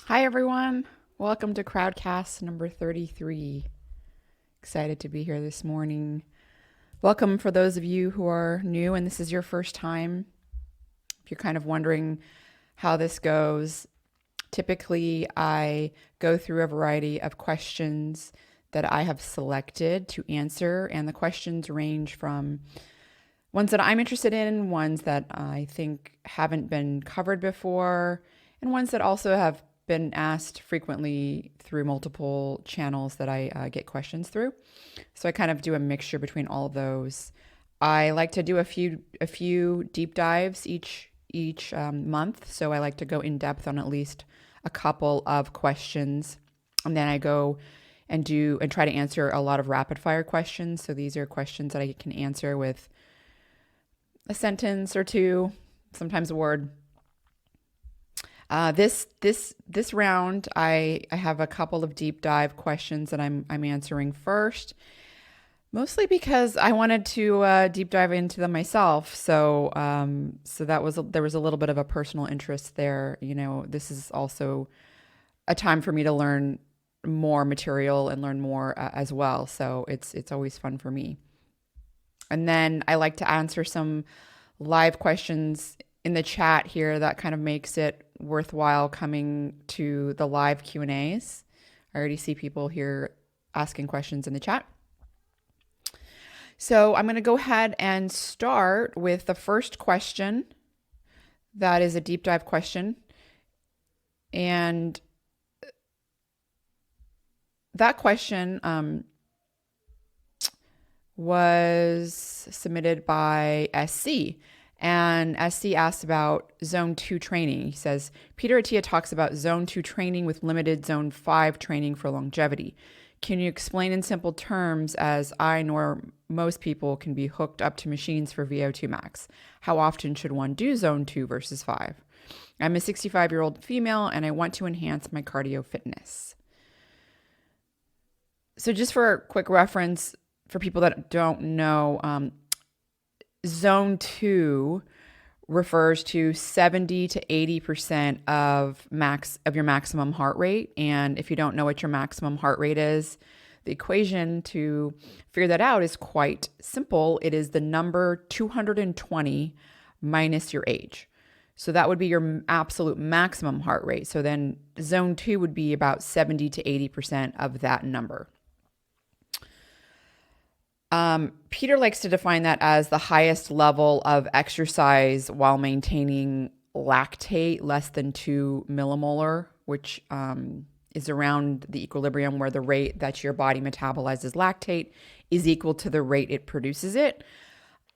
Hi, everyone. Welcome to Crowdcast number 33. Excited to be here this morning. Welcome for those of you who are new and this is your first time. If you're kind of wondering how this goes, typically I go through a variety of questions that I have selected to answer, and the questions range from ones that I'm interested in, ones that I think haven't been covered before, and ones that also have been asked frequently through multiple channels that I get questions through. So I kind of do a mixture between all of those. I like to do a few deep dives each month. So I like to go in depth on at least a couple of questions, and then I go and try to answer a lot of rapid fire questions. So these are questions that I can answer with a sentence or two, sometimes a word. This round, I have a couple of deep dive questions that I'm answering first, mostly because I wanted to deep dive into them myself. So there was a little bit of a personal interest there. You know, this is also a time for me to learn more material and learn more as well. So it's always fun for me. And then I like to answer some live questions in the chat here. That kind of makes it worthwhile coming to the live Q&As. I already see people here asking questions in the chat. So I'm going to go ahead and start with the first question. That is a deep dive question. And that question was submitted by SC. And SC asked about Zone 2 training. He says, Peter Attia talks about Zone 2 training with limited Zone 5 training for longevity. Can you explain in simple terms, as I nor most people can be hooked up to machines for VO2 max? How often should one do Zone 2 versus 5? I'm a 65-year-old female and I want to enhance my cardio fitness. So just for a quick reference, for people that don't know, Zone 2 refers to 70 to 80% of your maximum heart rate. And if you don't know what your maximum heart rate is, the equation to figure that out is quite simple. It is the number 220 minus your age. So that would be your absolute maximum heart rate. So then Zone 2 would be about 70 to 80% of that number. Peter likes to define that as the highest level of exercise while maintaining lactate less than 2 millimolar, which is around the equilibrium where the rate that your body metabolizes lactate is equal to the rate it produces it.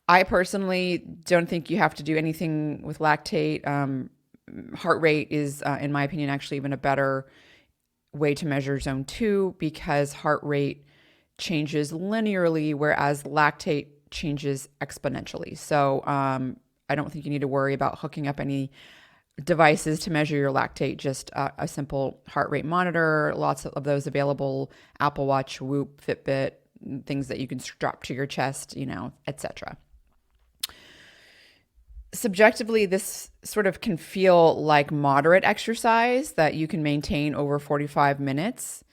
I personally don't think you have to do anything with lactate. Heart rate is, in my opinion, actually even a better way to measure Zone 2 because heart rate changes linearly, whereas lactate changes exponentially. So I don't think you need to worry about hooking up any devices to measure your lactate, just a simple heart rate monitor, lots of those available, Apple Watch, Whoop, Fitbit, things that you can strap to your chest, etc. Subjectively, this sort of can feel like moderate exercise that you can maintain over 45 minutes.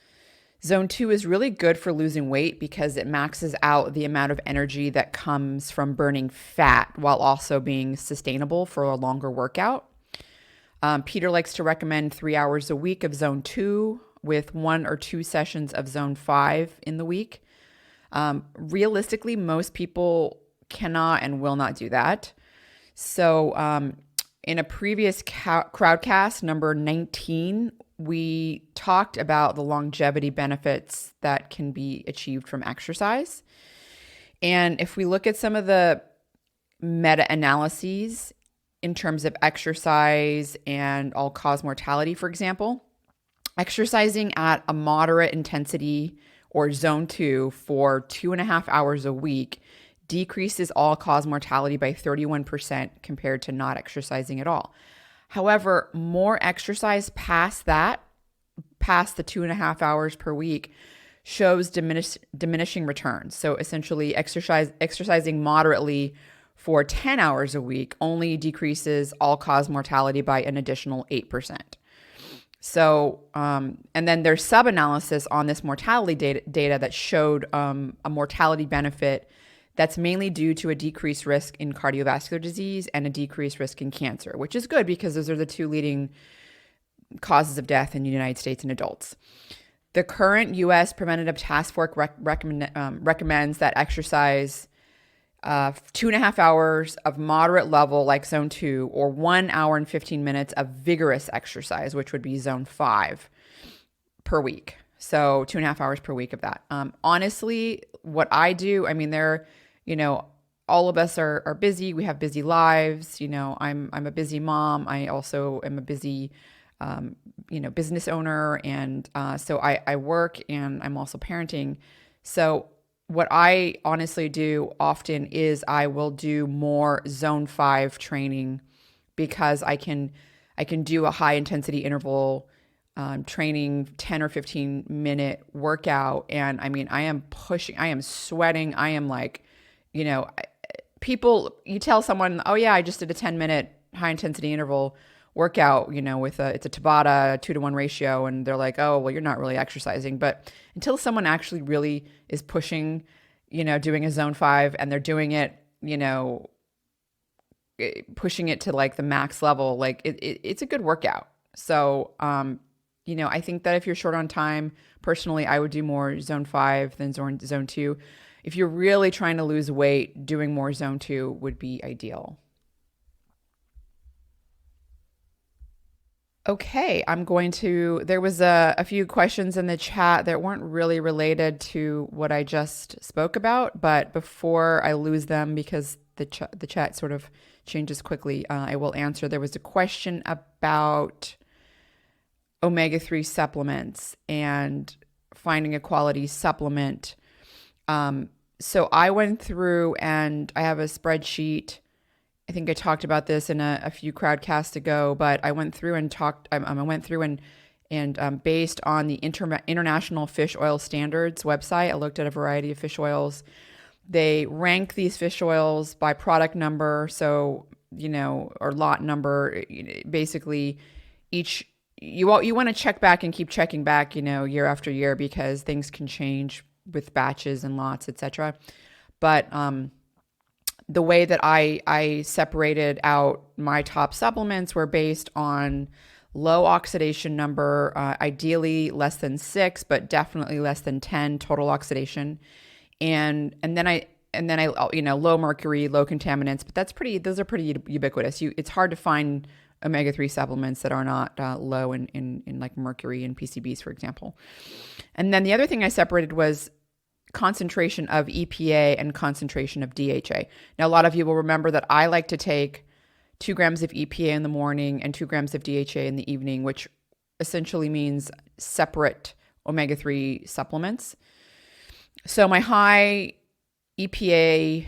Zone 2 is really good for losing weight because it maxes out the amount of energy that comes from burning fat while also being sustainable for a longer workout. Peter likes to recommend 3 hours a week of Zone 2 with 1 or 2 sessions of Zone 5 in the week. Realistically, most people cannot and will not do that. So in a previous Crowdcast, number 19, we talked about the longevity benefits that can be achieved from exercise. And if we look at some of the meta-analyses in terms of exercise and all-cause mortality, for example, exercising at a moderate intensity or Zone 2 for 2.5 hours a week decreases all-cause mortality by 31% compared to not exercising at all. However, more exercise past the 2.5 hours per week shows diminishing returns. So essentially exercising moderately for 10 hours a week only decreases all-cause mortality by an additional 8%. So, and then there's sub-analysis on this mortality data that showed a mortality benefit that's mainly due to a decreased risk in cardiovascular disease and a decreased risk in cancer, which is good because those are the two leading causes of death in the United States in adults. The current U.S. Preventative Task Force recommends that exercise 2.5 hours of moderate level, like zone 2, or 1 hour and 15 minutes of vigorous exercise, which would be zone 5 per week. So 2.5 hours per week of that. Honestly, what I do, I mean, all of us are busy. We have busy lives. I'm a busy mom. I also am a busy, business owner. And so I work and I'm also parenting. So what I honestly do often is I will do more zone 5 training because I can do a high intensity interval training, 10 or 15 minute workout. And I mean, I am pushing, I am sweating. I am like, people, you tell someone, oh yeah, I just did a 10-minute high intensity interval workout, with it's a Tabata 2-to-1 ratio. And they're like, oh, well, you're not really exercising. But until someone actually really is pushing, doing a zone 5 and they're doing it, pushing it to like the max level, like it's a good workout. So, I think that if you're short on time, personally, I would do more zone 5 than zone 2. If you're really trying to lose weight, doing more zone 2 would be ideal. Okay, there was a few questions in the chat that weren't really related to what I just spoke about, but before I lose them, because the chat sort of changes quickly, I will answer. There was a question about omega-3 supplements and finding a quality supplement. So I went through and I have a spreadsheet. I think I talked about this in a few crowdcasts ago, but I went through and based on the International Fish Oil Standards website, I looked at a variety of fish oils. They rank these fish oils by product number, or lot number. Basically, you want to check back and keep checking back, year after year, because things can change with batches and lots, etc. But the way that I separated out my top supplements were based on low oxidation number, ideally less than 6, but definitely less than 10 total oxidation, and then I low mercury, low contaminants. But those are pretty ubiquitous. It's hard to find omega-3 supplements that are not low in like mercury and PCBs, for example. And then the other thing I separated was concentration of EPA and concentration of DHA. Now, a lot of you will remember that I like to take 2 grams of EPA in the morning and 2 grams of DHA in the evening, which essentially means separate omega-3 supplements. So my high EPA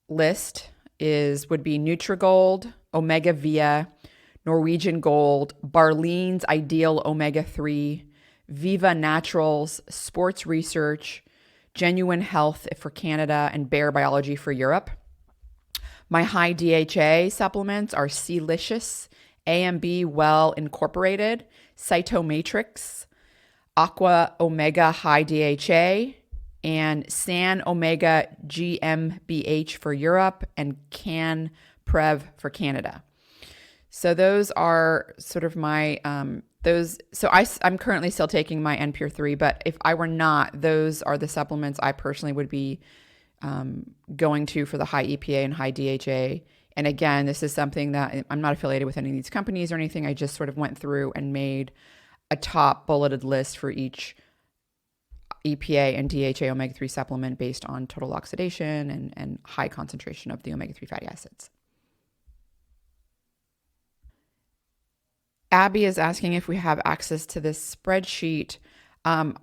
list would be Nutrigold, Omega Via, Norwegian Gold, Barlean's Ideal Omega-3, Viva Naturals, Sports Research, Genuine Health for Canada, and Bare Biology for Europe. My high DHA supplements are C-Licious, AMB Well Incorporated, Cytomatrix, Aqua Omega High DHA, and San Omega GmbH for Europe, and Can Prev for Canada. So those are sort of my I'm currently still taking my NPure 3, but if I were not, those are the supplements I personally would be going to for the high EPA and high DHA. And again, this is something that I'm not affiliated with any of these companies or anything. I just sort of went through and made a top bulleted list for each EPA and DHA omega-3 supplement based on total oxidation and high concentration of the omega-3 fatty acids. Abby is asking if we have access to this spreadsheet. I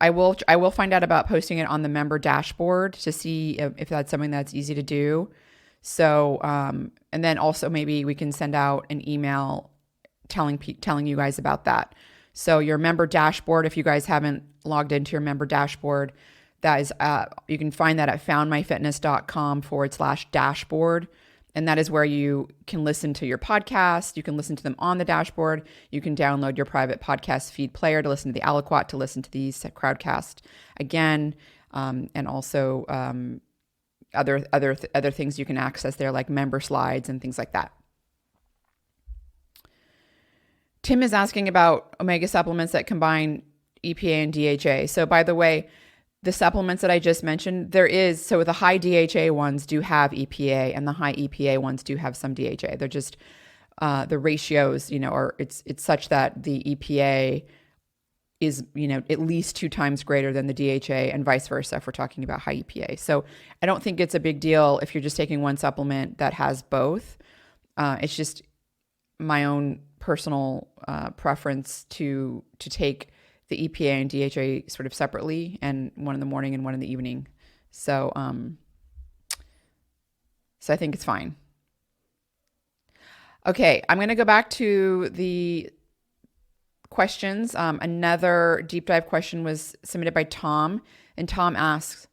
will find out about posting it on the member dashboard to see if that's something that's easy to do. So, and then also maybe we can send out an email telling you guys about that. So your member dashboard, if you guys haven't logged into your member dashboard, that is, you can find that at foundmyfitness.com/dashboard. And that is where you can listen to your podcast. You can listen to them on the dashboard. You can download your private podcast feed player to listen to the Aliquot, to listen to these Crowdcast again, and also other things you can access there, like member slides and things like that. Tim is asking about omega supplements that combine EPA and DHA. So by the way, the supplements that I just mentioned, so the high DHA ones do have EPA and the high EPA ones do have some DHA. They're just, the ratios, it's such that the EPA is, at least 2 times greater than the DHA and vice versa if we're talking about high EPA. So I don't think it's a big deal if you're just taking one supplement that has both. It's just my own personal preference to take the EPA and DHA sort of separately, and one in the morning and one in the evening. So I think it's fine. Okay, I'm going to go back to the questions. Another deep dive question was submitted by Tom, and Tom asks,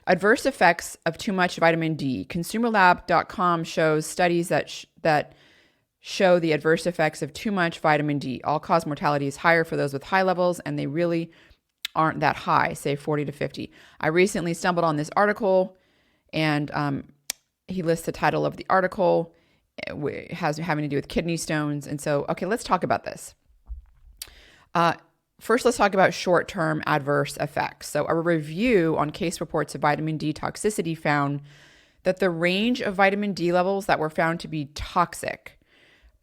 adverse effects of too much vitamin D. ConsumerLab.com shows studies that show the adverse effects of too much vitamin D. All-cause mortality is higher for those with high levels, and they really aren't that high, say 40 to 50. I recently stumbled on this article, and he lists the title of the article. It has having to do with kidney stones. And so, okay, let's talk about this. First, let's talk about short-term adverse effects. So a review on case reports of vitamin D toxicity found that the range of vitamin D levels that were found to be toxic,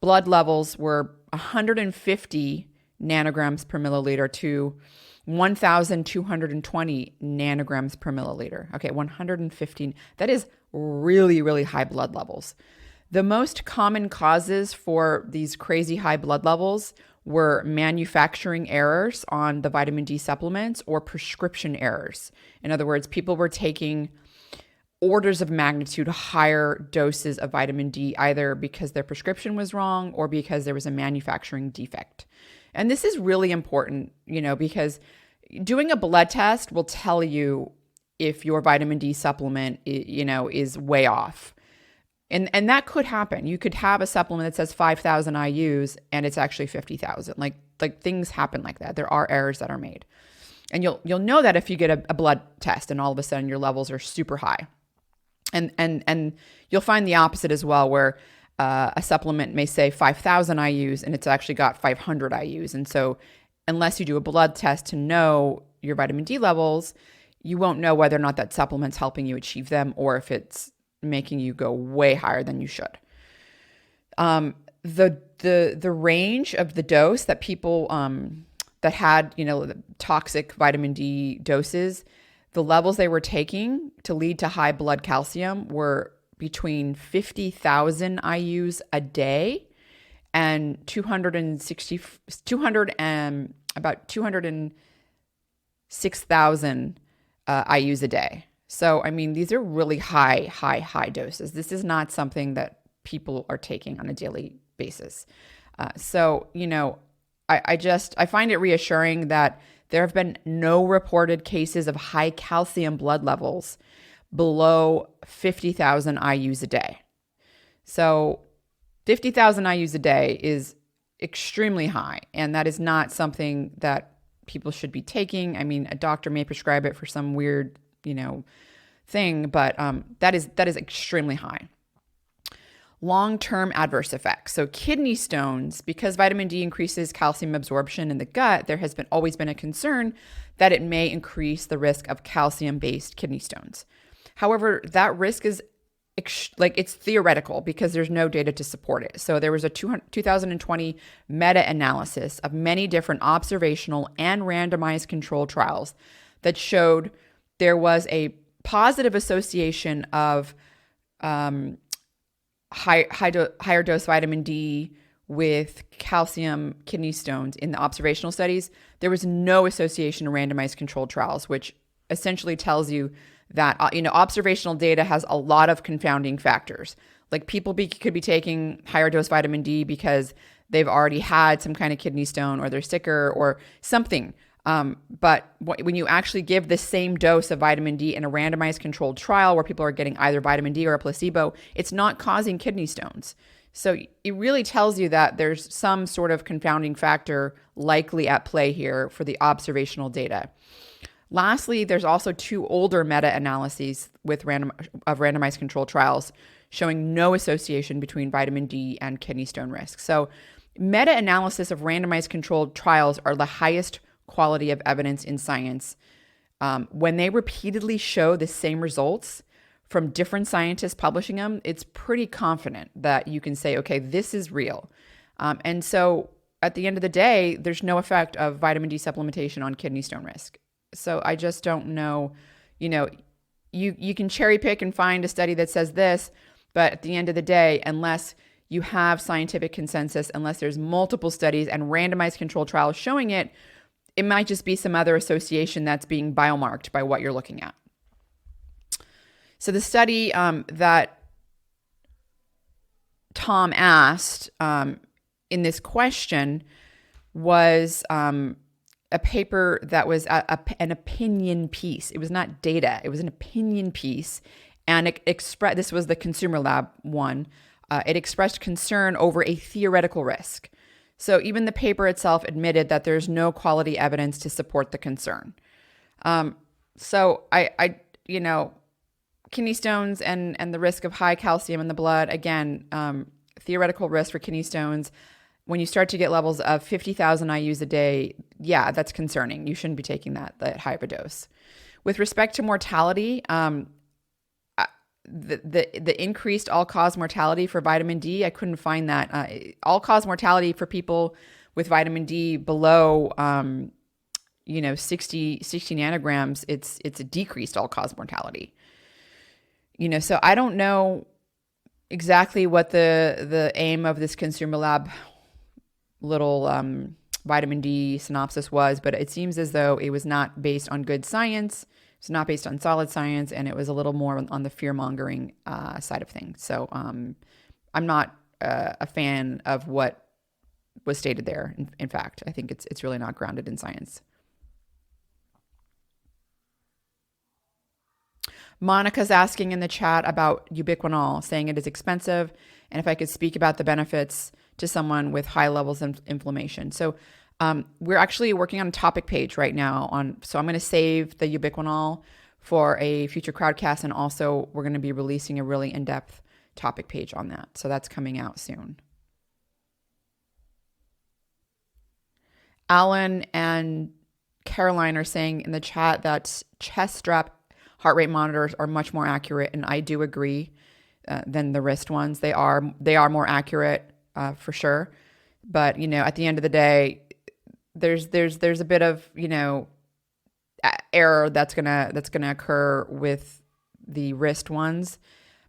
blood levels were 150 nanograms per milliliter to 1,220 nanograms per milliliter. Okay, 115. That is really, really high blood levels. The most common causes for these crazy high blood levels were manufacturing errors on the vitamin D supplements or prescription errors. In other words, people were taking orders of magnitude higher doses of vitamin D, either because their prescription was wrong or because there was a manufacturing defect. And this is really important, because doing a blood test will tell you if your vitamin D supplement, is way off. And that could happen. You could have a supplement that says 5,000 IUs and it's actually 50,000. Like things happen like that. There are errors that are made. And you'll know that if you get a blood test and all of a sudden your levels are super high. And you'll find the opposite as well, where a supplement may say 5,000 IUs and it's actually got 500 IUs. And so unless you do a blood test to know your vitamin D levels, you won't know whether or not that supplement's helping you achieve them or if it's making you go way higher than you should. The range of the dose that people that had, toxic vitamin D doses, the levels they were taking to lead to high blood calcium were between 50,000 IUs a day and about 206,000 IUs a day. So, these are really high doses. This is not something that people are taking on a daily basis. I find it reassuring that there have been no reported cases of high calcium blood levels below 50,000 IUs a day. So 50,000 IUs a day is extremely high, and that is not something that people should be taking. A doctor may prescribe it for some weird, thing, but that is extremely high. Long-term adverse effects. So kidney stones, because vitamin D increases calcium absorption in the gut, there has always been a concern that it may increase the risk of calcium-based kidney stones. However, that risk is it's theoretical because there's no data to support it. So there was a 2020 meta-analysis of many different observational and randomized control trials that showed there was a positive association of higher dose vitamin D with calcium kidney stones in the observational studies. There was no association in randomized controlled trials, which essentially tells you that observational data has a lot of confounding factors. Like people could be taking higher dose vitamin D because they've already had some kind of kidney stone or they're sicker or something. But when you actually give the same dose of vitamin D in a randomized controlled trial where people are getting either vitamin D or a placebo, it's not causing kidney stones. So it really tells you that there's some sort of confounding factor likely at play here for the observational data. Lastly, there's also 2 older meta-analyses with randomized controlled trials showing no association between vitamin D and kidney stone risk. So meta-analysis of randomized controlled trials are the highest quality of evidence in science. When they repeatedly show the same results from different scientists publishing them, it's pretty confident that you can say, okay, this is real. And so at the end of the day, there's no effect of vitamin D supplementation on kidney stone risk. So I just don't know, you can cherry pick and find a study that says this, but at the end of the day, unless you have scientific consensus, unless there's multiple studies and randomized controlled trials showing it, it might just be some other association that's being biomarked by what you're looking at. So the study that Tom asked in this question was a paper that was an opinion piece. It was not data. It was an opinion piece. And this was the Consumer Lab one. It expressed concern over a theoretical risk. So even the paper itself admitted that there's no quality evidence to support the concern. So I kidney stones and the risk of high calcium in the blood, again, theoretical risk for kidney stones. When you start to get levels of 50,000 IUs a day, yeah, that's concerning. You shouldn't be taking that high of a dose. With respect to mortality, the increased all-cause mortality for vitamin D, I couldn't find that. All-cause mortality for people with vitamin D below, 60 nanograms, it's a decreased all-cause mortality. So I don't know exactly what the aim of this Consumer Lab little vitamin D synopsis was, but it seems as though it was not based on good science. It's not based on solid science, and it was a little more on the fear-mongering side of things. So I'm not a fan of what was stated there. In fact, I think it's really not grounded in science. Monica's asking in the chat about ubiquinol, saying it is expensive, and if I could speak about the benefits to someone with high levels of inflammation. So we're actually working on a topic page right now so I'm going to save the ubiquinol for a future crowdcast, and also we're going to be releasing a really in-depth topic page on that. So that's coming out soon. Alan and Caroline are saying in the chat that chest strap heart rate monitors are much more accurate, and I do agree than the wrist ones. They are more accurate for sure, but at the end of the day, there's a bit of error that's gonna occur with the wrist ones,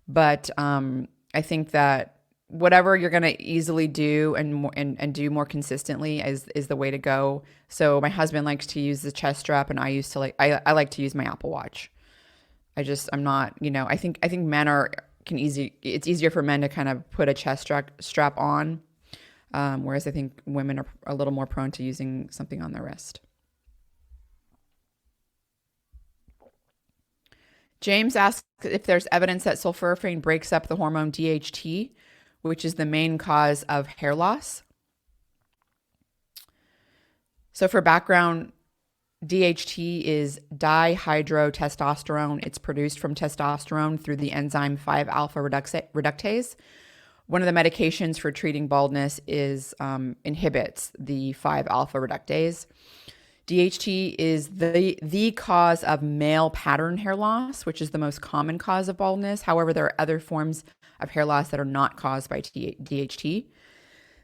but I think that whatever you're gonna easily do and do more consistently is the way to go. So my husband likes to use the chest strap, and I like to use my Apple Watch. I'm not, I think men it's easier for men to kind of put a chest strap on, whereas I think women are a little more prone to using something on their wrist. James asks if there's evidence that sulforaphane breaks up the hormone DHT, which is the main cause of hair loss. So for background, DHT is dihydrotestosterone. It's produced from testosterone through the enzyme 5-alpha reductase. One of the medications for treating baldness inhibits the 5-alpha reductase. DHT is the cause of male pattern hair loss, which is the most common cause of baldness. However, there are other forms of hair loss that are not caused by DHT.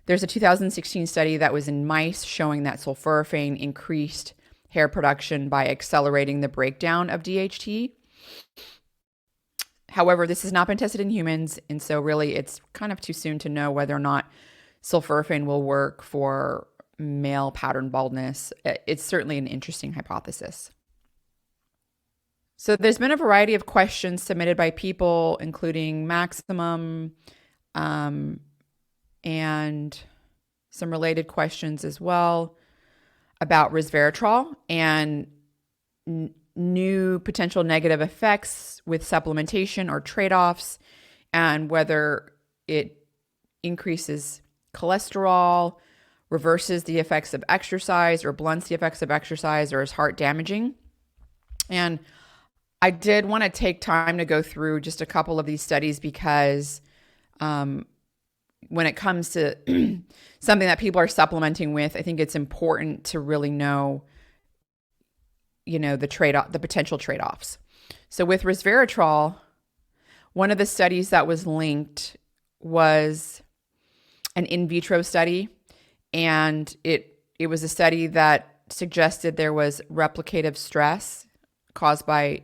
There's a 2016 study that was in mice showing that sulforaphane increased hair production by accelerating the breakdown of DHT. However, this has not been tested in humans, and so really it's kind of too soon to know whether or not sulforaphane will work for male pattern baldness. It's certainly an interesting hypothesis. So there's been a variety of questions submitted by people, including Maximum, and some related questions as well. about resveratrol and new potential negative effects with supplementation or trade-offs, and whether it increases cholesterol, reverses the effects of exercise, or blunts the effects of exercise, or is heart damaging. And I did want to take time to go through just a couple of these studies because when it comes to something that people are supplementing with, I think it's important to really know, the potential trade-offs. So with resveratrol, one of the studies that was linked was an in vitro study, and it was a study that suggested there was replicative stress caused by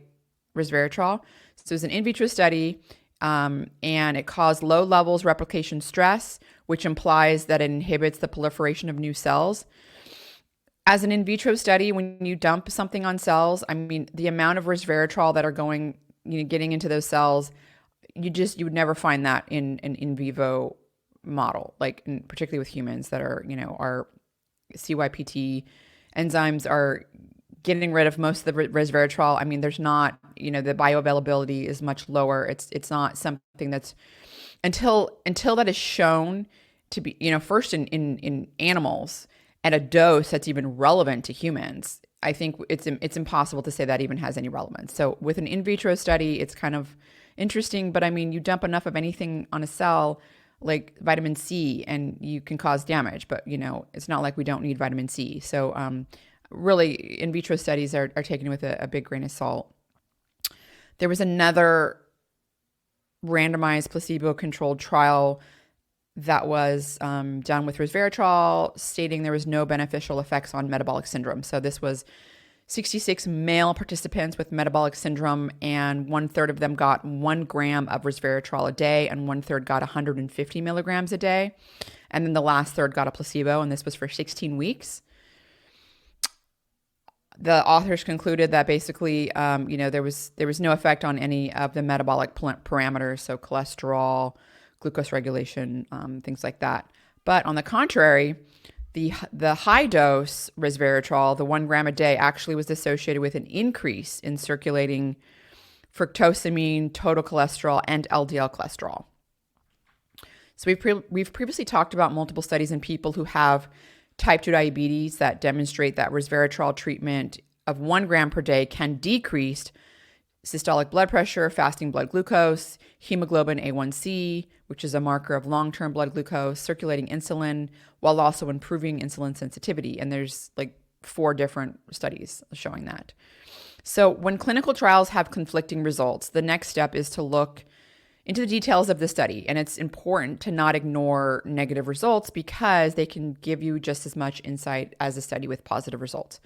resveratrol. So it was an in vitro study, and it caused low levels replication stress, which implies that it inhibits the proliferation of new cells. As an in vitro study, when you dump something on cells, I mean, the amount of resveratrol that are getting into those cells, you would never find that in an in vivo model, particularly with humans that are, our CYPT enzymes are getting rid of most of the resveratrol. I mean, there's not, the bioavailability is much lower. It's not something that's until that is shown to be, first in animals at a dose that's even relevant to humans. I think it's impossible to say that even has any relevance. So with an in vitro study, it's kind of interesting, but I mean, you dump enough of anything on a cell like vitamin C and you can cause damage, but it's not like we don't need vitamin C. So really in vitro studies are taken with a big grain of salt. There was another randomized placebo-controlled trial that was done with resveratrol, stating there was no beneficial effects on metabolic syndrome. So this was 66 male participants with metabolic syndrome, and 1/3 of them got 1 gram of resveratrol a day, and 1/3 got 150 milligrams a day. And then the last third got a placebo, and this was for 16 weeks. The authors concluded that basically, there was no effect on any of the metabolic parameters, so cholesterol, glucose regulation, things like that. But on the contrary, the high dose resveratrol, the 1 gram a day, actually was associated with an increase in circulating fructosamine, total cholesterol, and LDL cholesterol. So we've previously talked about multiple studies in people who have type 2 diabetes that demonstrate that resveratrol treatment of 1 gram per day can decrease systolic blood pressure, fasting blood glucose, hemoglobin A1C, which is a marker of long-term blood glucose, circulating insulin, while also improving insulin sensitivity. And there's 4 different studies showing that. So when clinical trials have conflicting results, the next step is to look into the details of the study. And it's important to not ignore negative results because they can give you just as much insight as a study with positive results.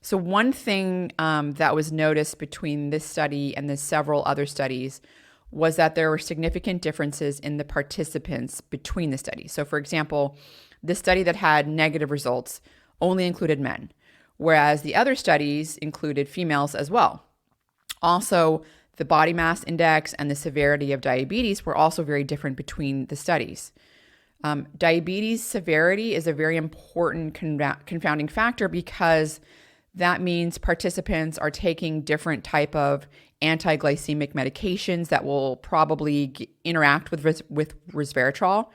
So one thing that was noticed between this study and the several other studies was that there were significant differences in the participants between the studies. So for example, the study that had negative results only included men, whereas the other studies included females as well. Also, the body mass index and the severity of diabetes were also very different between the studies. Diabetes severity is a very important confounding factor because that means participants are taking different type of anti-glycemic medications that will probably interact with resveratrol.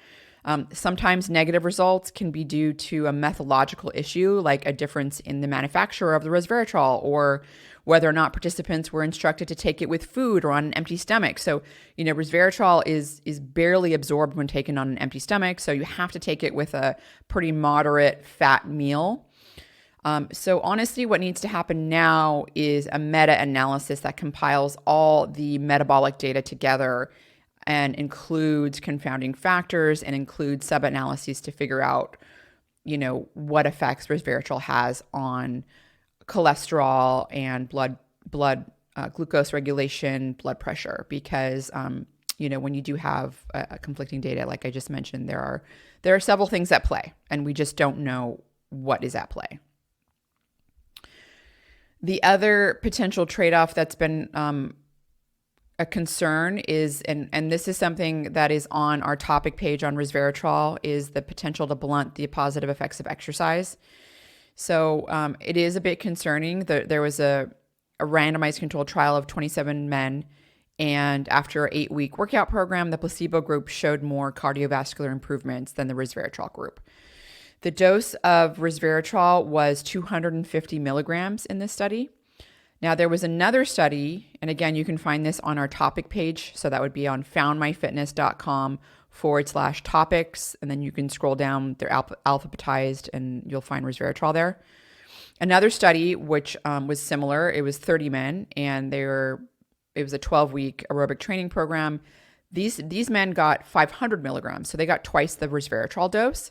Sometimes negative results can be due to a methodological issue, like a difference in the manufacturer of the resveratrol, or whether or not participants were instructed to take it with food or on an empty stomach. So, resveratrol is barely absorbed when taken on an empty stomach, so you have to take it with a pretty moderate fat meal. So honestly, what needs to happen now is a meta-analysis that compiles all the metabolic data together and includes confounding factors and includes sub-analyses to figure out, what effects resveratrol has on cholesterol and blood glucose regulation, blood pressure. Because, when you do have a conflicting data, like I just mentioned, there are several things at play, and we just don't know what is at play. The other potential trade-off that's been a concern is, and this is something that is on our topic page on resveratrol, is the potential to blunt the positive effects of exercise. So it is a bit concerning. There was a randomized controlled trial of 27 men. And after an 8-week workout program, the placebo group showed more cardiovascular improvements than the resveratrol group. The dose of resveratrol was 250 milligrams in this study. Now, there was another study, and again, you can find this on our topic page. So that would be on foundmyfitness.com/topics. And then you can scroll down, they're alphabetized, and you'll find resveratrol there. Another study, which was similar, it was 30 men, and it was a 12-week aerobic training program. These men got 500 milligrams, so they got twice the resveratrol dose.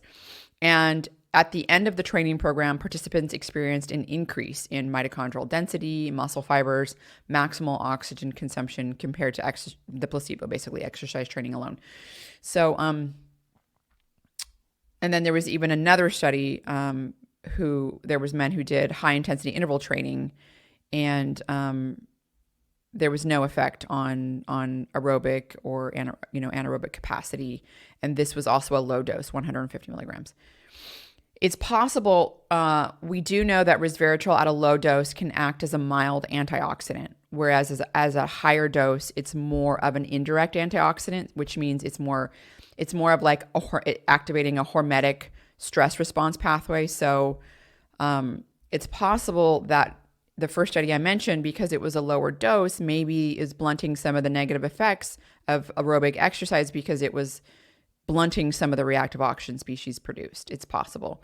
And at the end of the training program, participants experienced an increase in mitochondrial density, muscle fibers, maximal oxygen consumption compared to the placebo, basically exercise training alone. So, and then there was even another study there was men who did high intensity interval training, and there was no effect on aerobic or anaerobic capacity. And this was also a low dose, 150 milligrams. It's possible, we do know that resveratrol at a low dose can act as a mild antioxidant, whereas as a higher dose, it's more of an indirect antioxidant, which means it's more of like activating a hormetic stress response pathway. So it's possible that the first study I mentioned, because it was a lower dose, maybe is blunting some of the negative effects of aerobic exercise because it was blunting some of the reactive oxygen species produced. It's possible.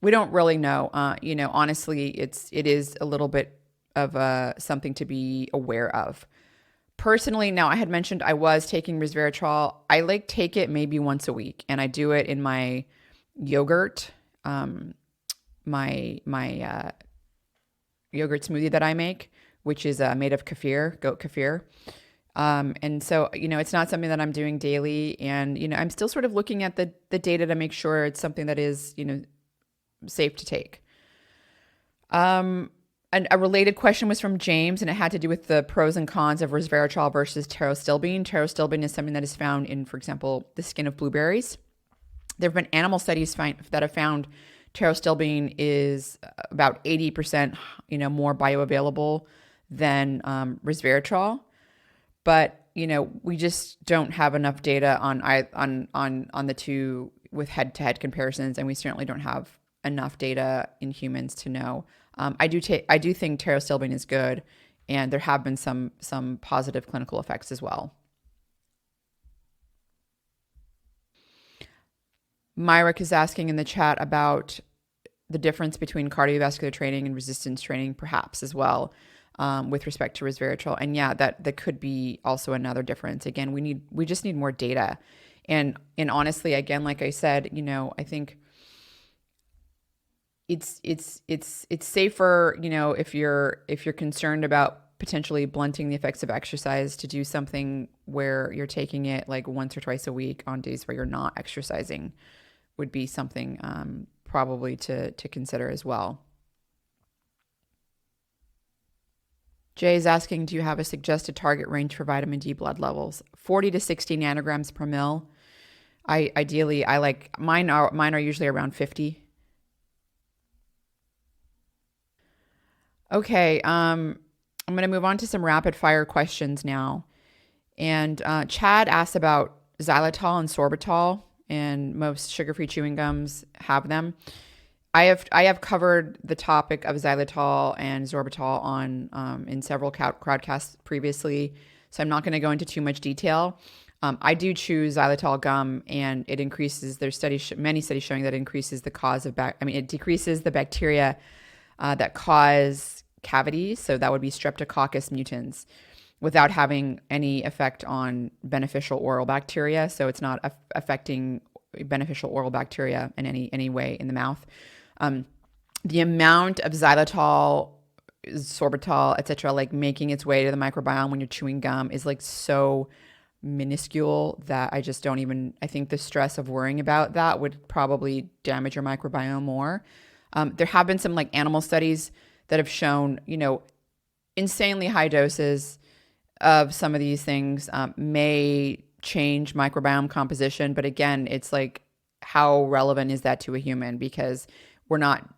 We don't really know. Honestly, it is a little bit of something to be aware of. Personally, now I had mentioned I was taking resveratrol. I take it maybe once a week, and I do it in my yogurt, my yogurt smoothie that I make, which is made of kefir, goat kefir. And so, it's not something that I'm doing daily. And, I'm still sort of looking at the data to make sure it's something that is, safe to take. And a related question was from James, and it had to do with the pros and cons of resveratrol versus pterostilbene. Pterostilbene is something that is found in, for example, the skin of blueberries. There have been animal studies that have found pterostilbene is about 80%, more bioavailable than resveratrol. But, we just don't have enough data on the two with head-to-head comparisons, and we certainly don't have enough data in humans to know. I do think pterostilbene is good, and there have been some positive clinical effects as well. Myrick is asking in the chat about the difference between cardiovascular training and resistance training, perhaps as well. With respect to resveratrol. And yeah, that could be also another difference. Again, we just need more data. And honestly, again, like I said, I think it's safer, if you're concerned about potentially blunting the effects of exercise, to do something where you're taking it like once or twice a week on days where you're not exercising would be something probably to consider as well. Jay is asking, do you have a suggested target range for vitamin D blood levels? 40 to 60 nanograms per mil. I like mine are usually around 50. Okay, I'm going to move on to some rapid fire questions now. And Chad asked about xylitol and sorbitol, and most sugar-free chewing gums have them. I have covered the topic of xylitol and sorbitol on in several crowdcasts previously, so I'm not going to go into too much detail. I do chew xylitol gum, and it increases. There's many studies showing that it increases the cause of it decreases the bacteria that cause cavities. So that would be Streptococcus mutans, without having any effect on beneficial oral bacteria. So it's not affecting beneficial oral bacteria in any way in the mouth. The amount of xylitol, sorbitol, etc., like making its way to the microbiome when you're chewing gum is like so minuscule that I just don't even, I think the stress of worrying about that would probably damage your microbiome more. There have been some like animal studies that have shown, insanely high doses of some of these things may change microbiome composition. But again, it's like, how relevant is that to a human? Because we're not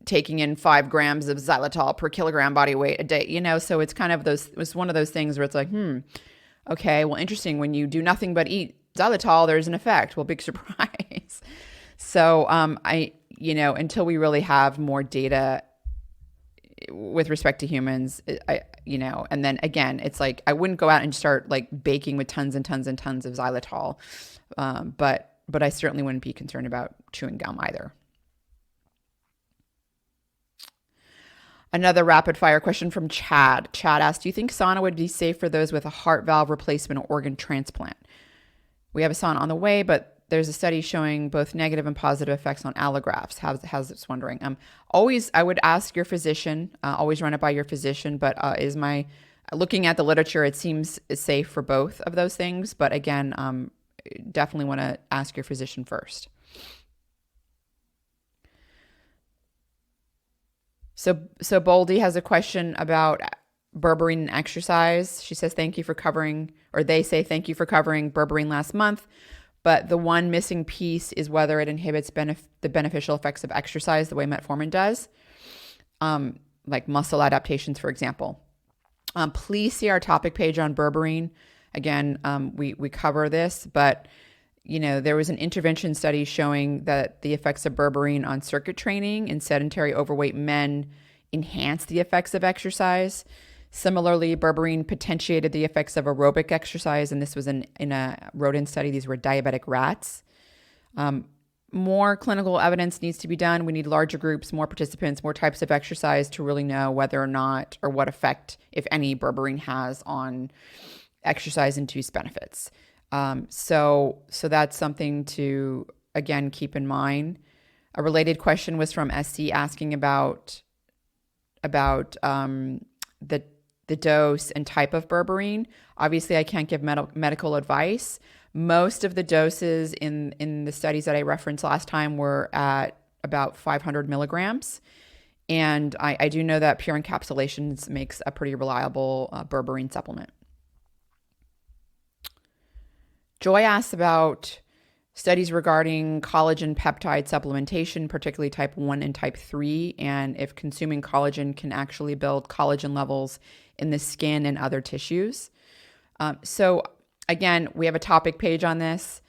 taking in 5 grams of xylitol per kilogram body weight a day, so it's kind of it's one of those things where it's like, okay, well, interesting. When you do nothing but eat xylitol, there's an effect. Well, big surprise. So, until we really have more data with respect to humans, and then again, it's like, I wouldn't go out and start like baking with tons and tons and tons of xylitol. But I certainly wouldn't be concerned about chewing gum either. Another rapid fire question from Chad. Chad asked, do you think sauna would be safe for those with a heart valve replacement or organ transplant? We have a sauna on the way, but there's a study showing both negative and positive effects on allografts. How's this wondering? I would ask your physician, always run it by your physician, but looking at the literature, it seems safe for both of those things. But again, definitely want to ask your physician first. So Boldy has a question about berberine and exercise. She says, they say thank you for covering berberine last month, but the one missing piece is whether it inhibits the beneficial effects of exercise the way metformin does, like muscle adaptations, for example. Please see our topic page on berberine. Again, we cover this, but there was an intervention study showing that the effects of berberine on circuit training in sedentary overweight men enhanced the effects of exercise. Similarly, berberine potentiated the effects of aerobic exercise, and this was in a rodent study. These were diabetic rats. More clinical evidence needs to be done. We need larger groups, more participants, more types of exercise to really know whether or not, or what effect, if any, berberine has on exercise-induced benefits. So that's something to, again, keep in mind. A related question was from SC asking about the dose and type of berberine. Obviously, I can't give medical advice. Most of the doses in the studies that I referenced last time were at about 500 milligrams. And I do know that Pure Encapsulations makes a pretty reliable berberine supplement. Joy asks about studies regarding collagen peptide supplementation, particularly type 1 and type 3, and if consuming collagen can actually build collagen levels in the skin and other tissues. So again, we have a topic page on this,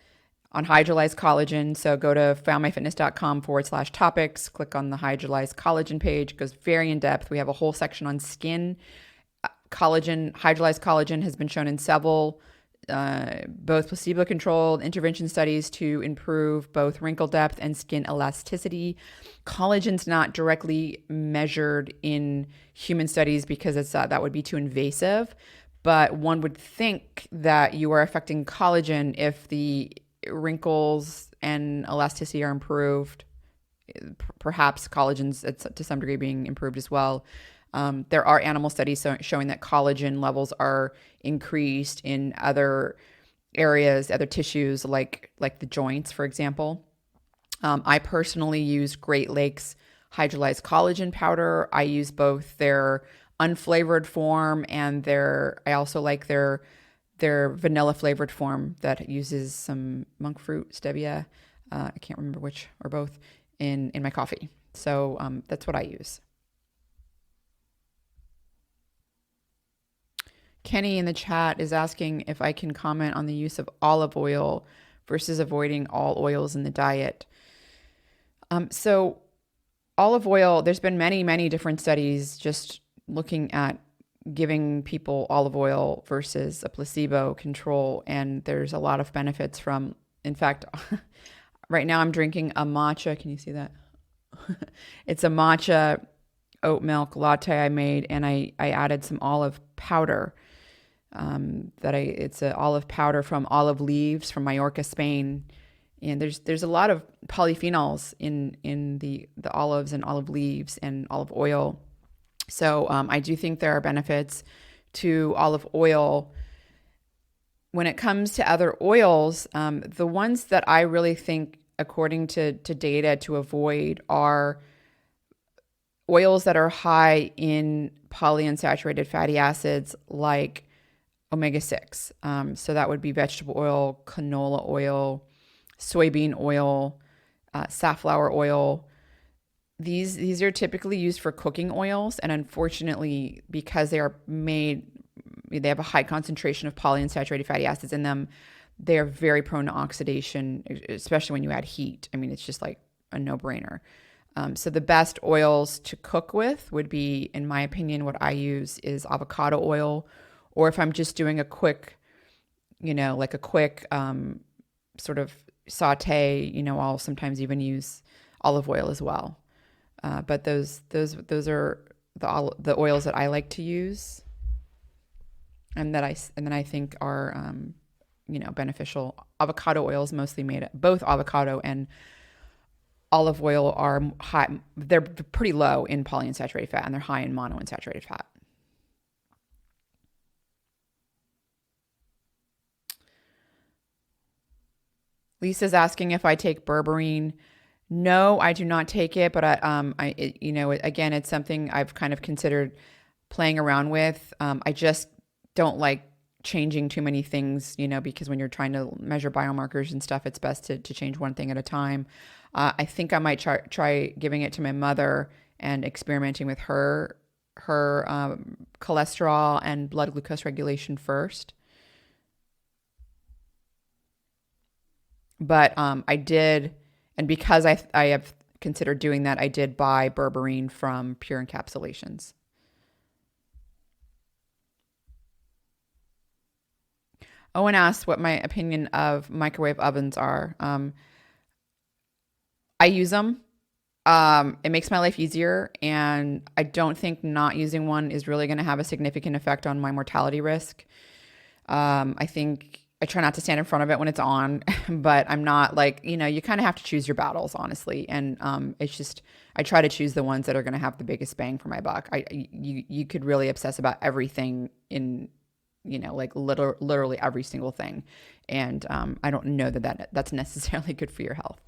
on hydrolyzed collagen. So go to foundmyfitness.com/topics, click on the hydrolyzed collagen page. It goes very in depth. We have a whole section on skin. Collagen, hydrolyzed collagen has been shown in several both placebo-controlled intervention studies to improve both wrinkle depth and skin elasticity. Collagen's not directly measured in human studies because that would be too invasive, but one would think that you are affecting collagen if the wrinkles and elasticity are improved. Perhaps collagen's to some degree being improved as well. There are animal studies showing that collagen levels are increased in other areas, other tissues, like the joints, for example. I personally use Great Lakes hydrolyzed collagen powder. I use both their unflavored form and I also like their vanilla flavored form that uses some monk fruit, stevia. I can't remember which or both in my coffee. So that's what I use. Kenny in the chat is asking if I can comment on the use of olive oil versus avoiding all oils in the diet. So olive oil, there's been many, many different studies just looking at giving people olive oil versus a placebo control. And there's a lot of benefits from, in fact, right now I'm drinking a matcha. Can you see that? It's a matcha oat milk latte I made, and I added some olive powder. It's an olive powder from olive leaves from Mallorca, Spain. And there's a lot of polyphenols in the olives and olive leaves and olive oil. So I do think there are benefits to olive oil. When it comes to other oils, the ones that I really think, according to data, to avoid are oils that are high in polyunsaturated fatty acids like omega-6. So that would be vegetable oil, canola oil, soybean oil, safflower oil. these are typically used for cooking oils, and unfortunately, because they have a high concentration of polyunsaturated fatty acids in them, they are very prone to oxidation, especially when you add heat. I mean, it's just like a no-brainer. So the best oils to cook with would be, in my opinion, what I use is avocado oil, or if I'm just doing a quick, like a quick sort of saute, I'll sometimes even use olive oil as well. But those are the oils that I like to use, and then I think are beneficial. Avocado oil is mostly made. Both avocado and olive oil are high. They're pretty low in polyunsaturated fat, and they're high in monounsaturated fat. Lisa's asking if I take berberine. No, I do not take it, but again, it's something I've kind of considered playing around with. I just don't like changing too many things, because when you're trying to measure biomarkers and stuff, it's best to change one thing at a time. I think I might try giving it to my mother and experimenting with her cholesterol and blood glucose regulation first. But I did, and because I have considered doing that, I did buy berberine from Pure Encapsulations. Owen asked what my opinion of microwave ovens are. I use them. It makes my life easier, and I don't think not using one is really going to have a significant effect on my mortality risk. I think I try not to stand in front of it when it's on, but I'm not like, you kind of have to choose your battles, honestly. And it's just, I try to choose the ones that are going to have the biggest bang for my buck. You could really obsess about everything in, like literally every single thing. And I don't know that's necessarily good for your health.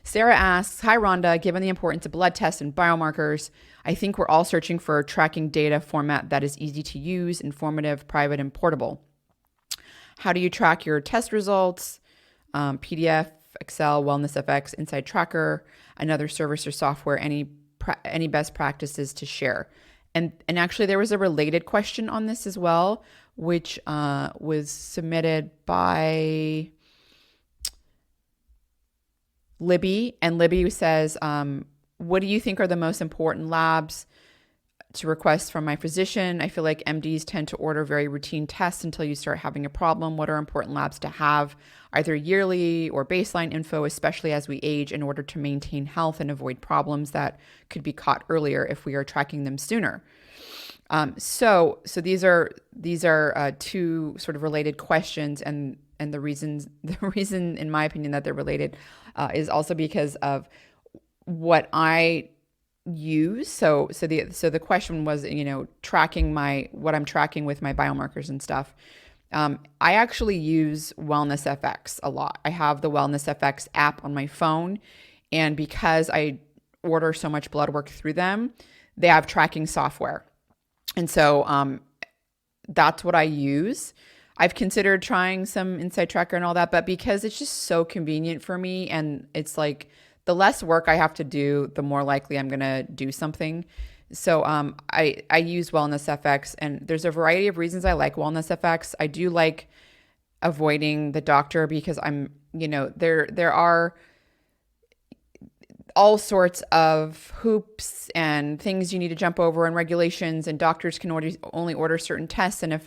Sarah asks, hi, Rhonda, given the importance of blood tests and biomarkers, I think we're all searching for a tracking data format that is easy to use, informative, private, and portable. How do you track your test results? PDF, Excel, WellnessFX, Inside Tracker, another service or software, any best practices to share? And actually there was a related question on this as well, which was submitted by Libby. And Libby says, what do you think are the most important labs to request from my physician? I feel like MDs tend to order very routine tests until you start having a problem. What are important labs to have, either yearly or baseline info, especially as we age, in order to maintain health and avoid problems that could be caught earlier if we are tracking them sooner? So these are two sort of related questions, and the reason, in my opinion, that they're related is also because of what I use. So the question was, tracking what I'm tracking with my biomarkers and stuff. I actually use WellnessFX a lot. I have the WellnessFX app on my phone, and because I order so much blood work through them, they have tracking software. And so that's what I use. I've considered trying some Inside Tracker and all that, but because it's just so convenient for me, and it's like the less work I have to do, the more likely I'm going to do something. So I use WellnessFX, and there's a variety of reasons I like WellnessFX. I do like avoiding the doctor because there are all sorts of hoops and things you need to jump over and regulations, and doctors can only order certain tests. And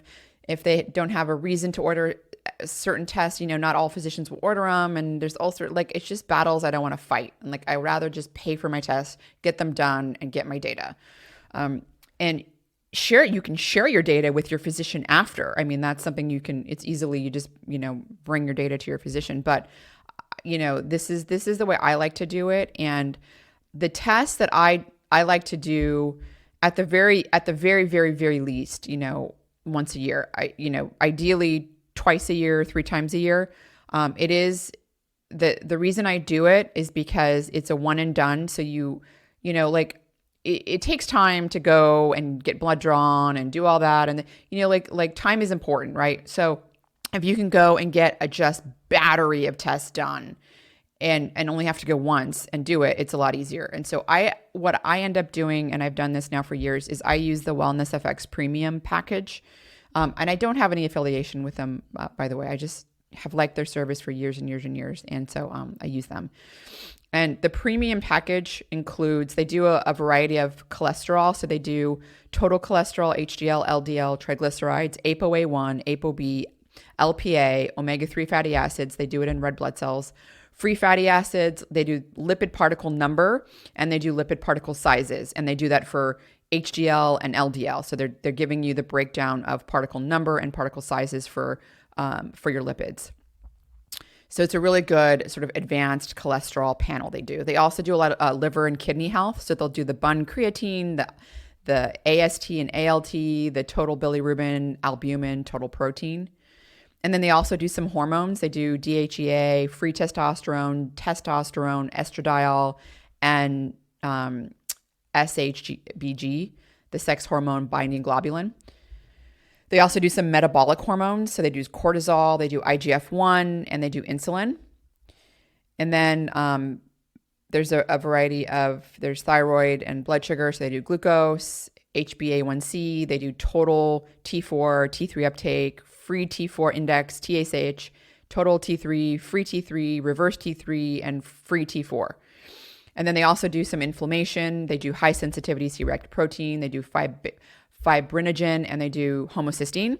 if they don't have a reason to order certain tests, not all physicians will order them. And there's also it's just battles I don't want to fight. And I rather just pay for my tests, get them done, and get my data. And you can share your data with your physician after. I mean, that's something you just, bring your data to your physician. But, this is the way I like to do it. And the tests that I like to do at the very, very, very least, once a year, ideally twice a year, 3 times a year. It is the reason I do it is because it's a one and done. So it takes time to go and get blood drawn and do all that. And time is important, right? So if you can go and get a just battery of tests done and only have to go once and do it, it's a lot easier. And so what I end up doing, and I've done this now for years, is I use the Wellness FX Premium package. And I don't have any affiliation with them, by the way. I just have liked their service for years and years and years. And so I use them. And the premium package includes, they do a variety of cholesterol. So they do total cholesterol, HDL, LDL, triglycerides, ApoA1, ApoB, LPA, omega-3 fatty acids. They do it in red blood cells. Free fatty acids, they do lipid particle number, and they do lipid particle sizes. And they do that for HDL and LDL. So they're giving you the breakdown of particle number and particle sizes for your lipids. So it's a really good sort of advanced cholesterol panel they do. They also do a lot of liver and kidney health. So they'll do the bun creatine, the AST and ALT, the total bilirubin, albumin, total protein. And then they also do some hormones. They do DHEA, free testosterone, estradiol, and SHBG, the sex hormone binding globulin. They also do some metabolic hormones. So they do cortisol, they do IGF-1, and they do insulin. And then there's a variety of, there's thyroid and blood sugar. So they do glucose, HbA1c, they do total T4, T3 uptake, free T4 index, TSH, total T3, free T3, reverse T3, and free T4. And then they also do some inflammation. They do high sensitivity C-reactive protein. They do fibrinogen, and they do homocysteine.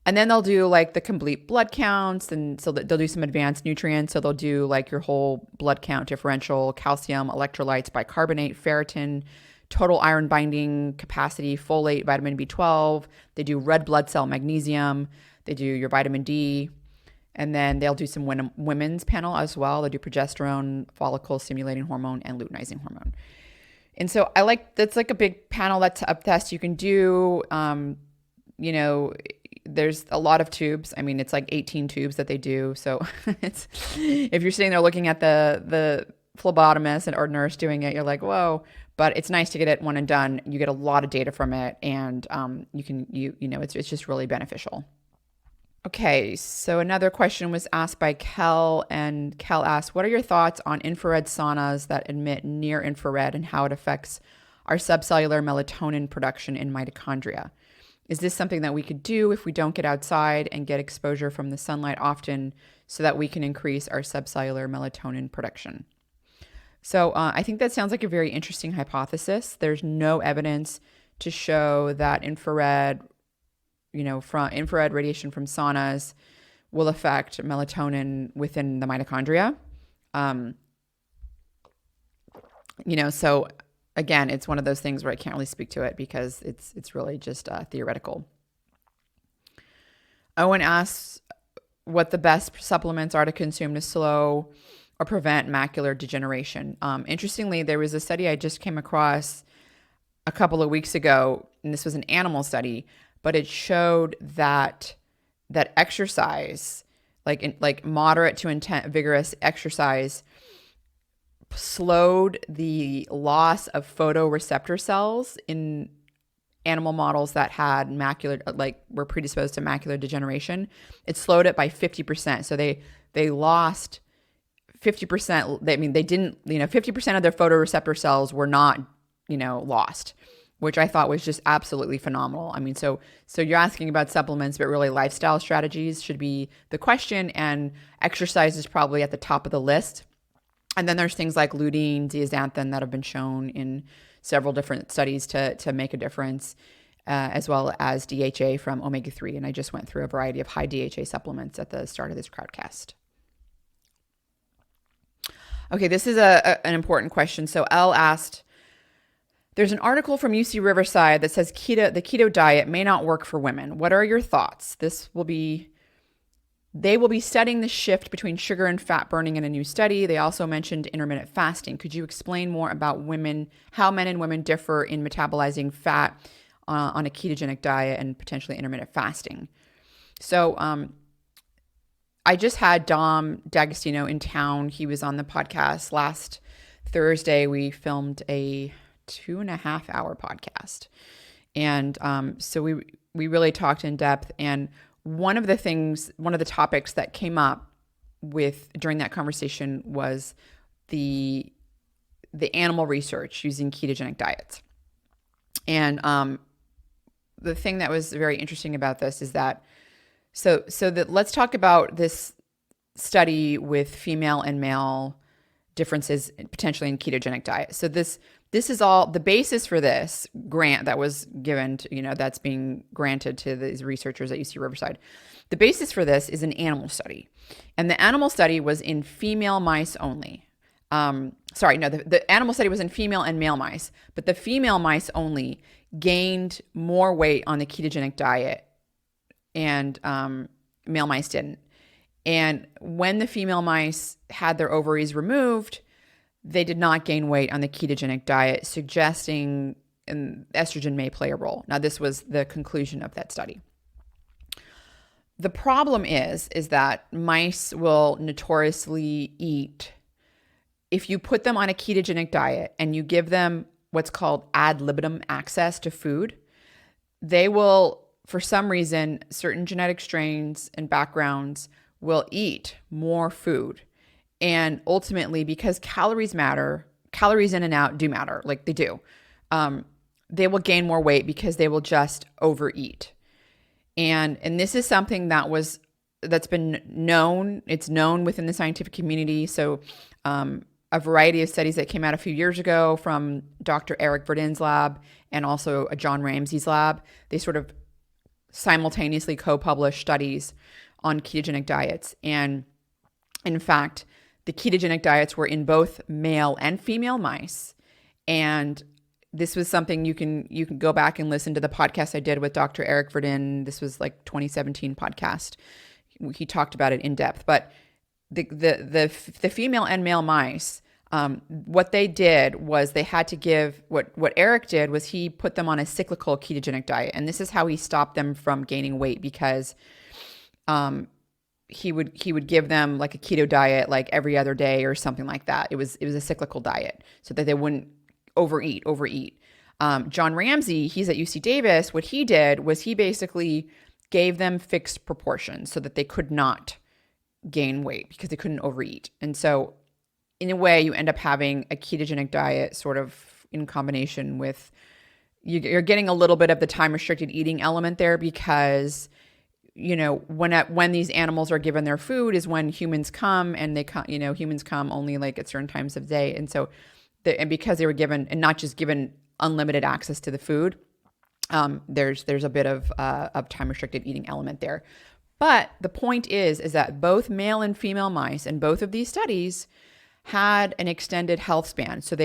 And then they'll do like the complete blood counts. And so they'll do some advanced nutrients. So they'll do like your whole blood count differential, calcium, electrolytes, bicarbonate, ferritin, total iron binding capacity, folate, vitamin B12. They do red blood cell magnesium. They do your vitamin D. And then they'll do some women's panel as well. They do progesterone, follicle stimulating hormone, and luteinizing hormone. And so that's like a big panel that's up test you can do. There's a lot of tubes. I mean, it's like 18 tubes that they do. So if you're sitting there looking at the phlebotomist or nurse doing it, you're like, whoa. But it's nice to get it one and done. You get a lot of data from it, and it's just really beneficial. Okay, so another question was asked by Kel, and Kel asked, what are your thoughts on infrared saunas that emit near infrared and how it affects our subcellular melatonin production in mitochondria? Is this something that we could do if we don't get outside and get exposure from the sunlight often so that we can increase our subcellular melatonin production? So I think that sounds like a very interesting hypothesis. There's no evidence to show that infrared radiation from saunas will affect melatonin within the mitochondria. So again, it's one of those things where I can't really speak to it because it's really just theoretical. Owen asks what the best supplements are to consume to slow or prevent macular degeneration. Interestingly, there was a study I just came across a couple of weeks ago, and this was an animal study, but it showed that exercise, like moderate to vigorous exercise, slowed the loss of photoreceptor cells in animal models that had were predisposed to macular degeneration. It slowed it by 50%. So they lost 50%. They didn't, 50% of their photoreceptor cells were not, lost, which I thought was just absolutely phenomenal. I mean, so you're asking about supplements, but really lifestyle strategies should be the question, and exercise is probably at the top of the list. And then there's things like lutein, zeaxanthin that have been shown in several different studies to make a difference, as well as DHA from omega-3. And I just went through a variety of high DHA supplements at the start of this crowdcast. Okay, this is an important question. So Elle asked, there's an article from UC Riverside that says the keto diet may not work for women. What are your thoughts? They will be studying the shift between sugar and fat burning in a new study. They also mentioned intermittent fasting. Could you explain more about how men and women differ in metabolizing fat on a ketogenic diet and potentially intermittent fasting? So I just had Dom D'Agostino in town. He was on the podcast last Thursday. We filmed a 2.5-hour podcast. And so we really talked in depth. And one of the topics that came up during that conversation was the animal research using ketogenic diets. And the thing that was very interesting about this is that let's talk about this study with female and male differences potentially in ketogenic diet. So this is all the basis for this grant that was given to, that's being granted to these researchers at UC Riverside. The basis for this is an animal study. And the animal study was in female mice only. The animal study was in female and male mice, but the female mice only gained more weight on the ketogenic diet and male mice didn't. And when the female mice had their ovaries removed, they did not gain weight on the ketogenic diet, suggesting estrogen may play a role. Now, this was the conclusion of that study. The problem is that mice will notoriously eat. If you put them on a ketogenic diet and you give them what's called ad libitum access to food, they will, for some reason, certain genetic strains and backgrounds will eat more food. And ultimately, because calories matter, calories in and out do matter, like they do. They will gain more weight because they will just overeat. And this is something that's been known. It's known within the scientific community. So a variety of studies that came out a few years ago from Dr. Eric Verdin's lab and also John Ramsey's lab, they sort of simultaneously co-published studies on ketogenic diets. And in fact, the ketogenic diets were in both male and female mice. And this was something you can go back and listen to the podcast I did with Dr. Eric Verdin. This was like 2017 podcast. He talked about it in depth. But the female and male mice, what they did was they had to give what Eric did was he put them on a cyclical ketogenic diet, and this is how he stopped them from gaining weight because he would give them like a keto diet like every other day or something like that. It was a cyclical diet so that they wouldn't overeat. John Ramsey, he's at UC Davis. What he did was he basically gave them fixed proportions so that they could not gain weight because they couldn't overeat. And so in a way, you end up having a ketogenic diet sort of in combination with, you're getting a little bit of the time restricted eating element there because, when these animals are given their food is when humans come and humans come only like at certain times of day. And so, and because they were given and not just given unlimited access to the food, there's a bit of time restricted eating element there. But the point is that both male and female mice in both of these studies had an extended health span. So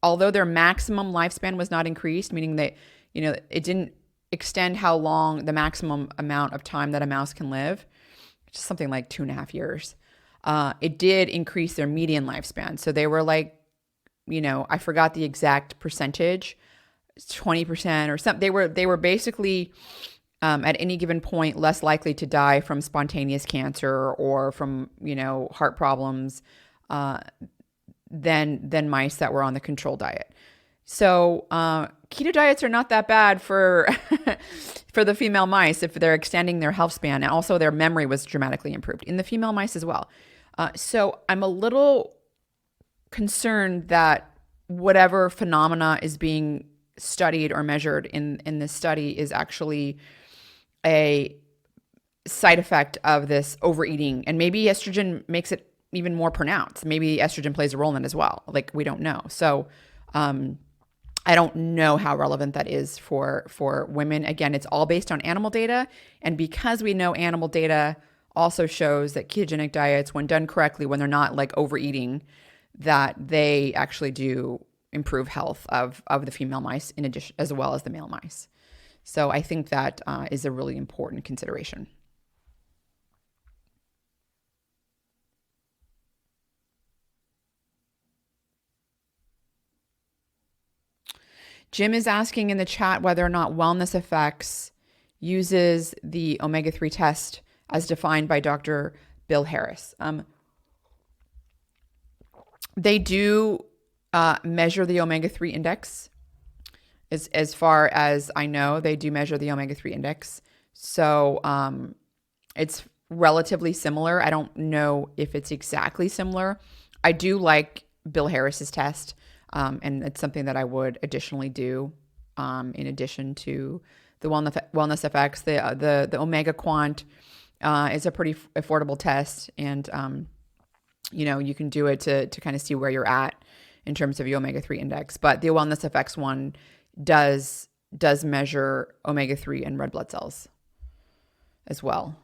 although their maximum lifespan was not increased, meaning that, it didn't extend how long the maximum amount of time that a mouse can live, just something like 2.5 years. It did increase their median lifespan. So they were like, I forgot the exact percentage, 20% or something. They were basically at any given point less likely to die from spontaneous cancer or from heart problems than mice that were on the control diet. So keto diets are not that bad for for the female mice if they're extending their health span, and also their memory was dramatically improved in the female mice as well. So I'm a little concerned that whatever phenomena is being studied or measured in this study is actually a side effect of this overeating, and maybe estrogen makes it even more pronounced. Maybe estrogen plays a role in it as well. Like, we don't know. So I don't know how relevant that is for women. Again, it's all based on animal data. And because we know animal data also shows that ketogenic diets, when done correctly, when they're not like overeating, that they actually do improve health of the female mice in addition, as well as the male mice. So I think that is a really important consideration. Jim is asking in the chat whether or not Wellness Effects uses the omega-3 test as defined by Dr. Bill Harris. They do measure the omega-3 index. As far as I know, they do measure the omega-3 index. So it's relatively similar. I don't know if it's exactly similar. I do like Bill Harris's test, and it's something that I would additionally do in addition to the wellness effects. The Omega Quant is a pretty affordable test, and you can do it to kind of see where you're at in terms of your omega-3 index. But the wellness effects one does measure omega-3 and red blood cells as well.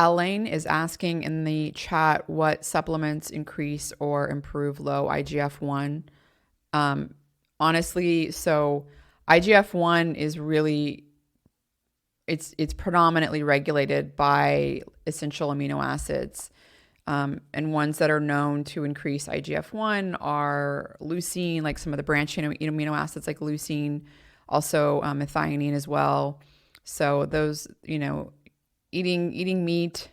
Elaine is asking in the chat what supplements increase or improve low IGF-1. Honestly, so IGF-1 is really, it's predominantly regulated by essential amino acids. And ones that are known to increase IGF-1 are leucine, like some of the branching amino acids like leucine, also methionine as well. So those, eating meat,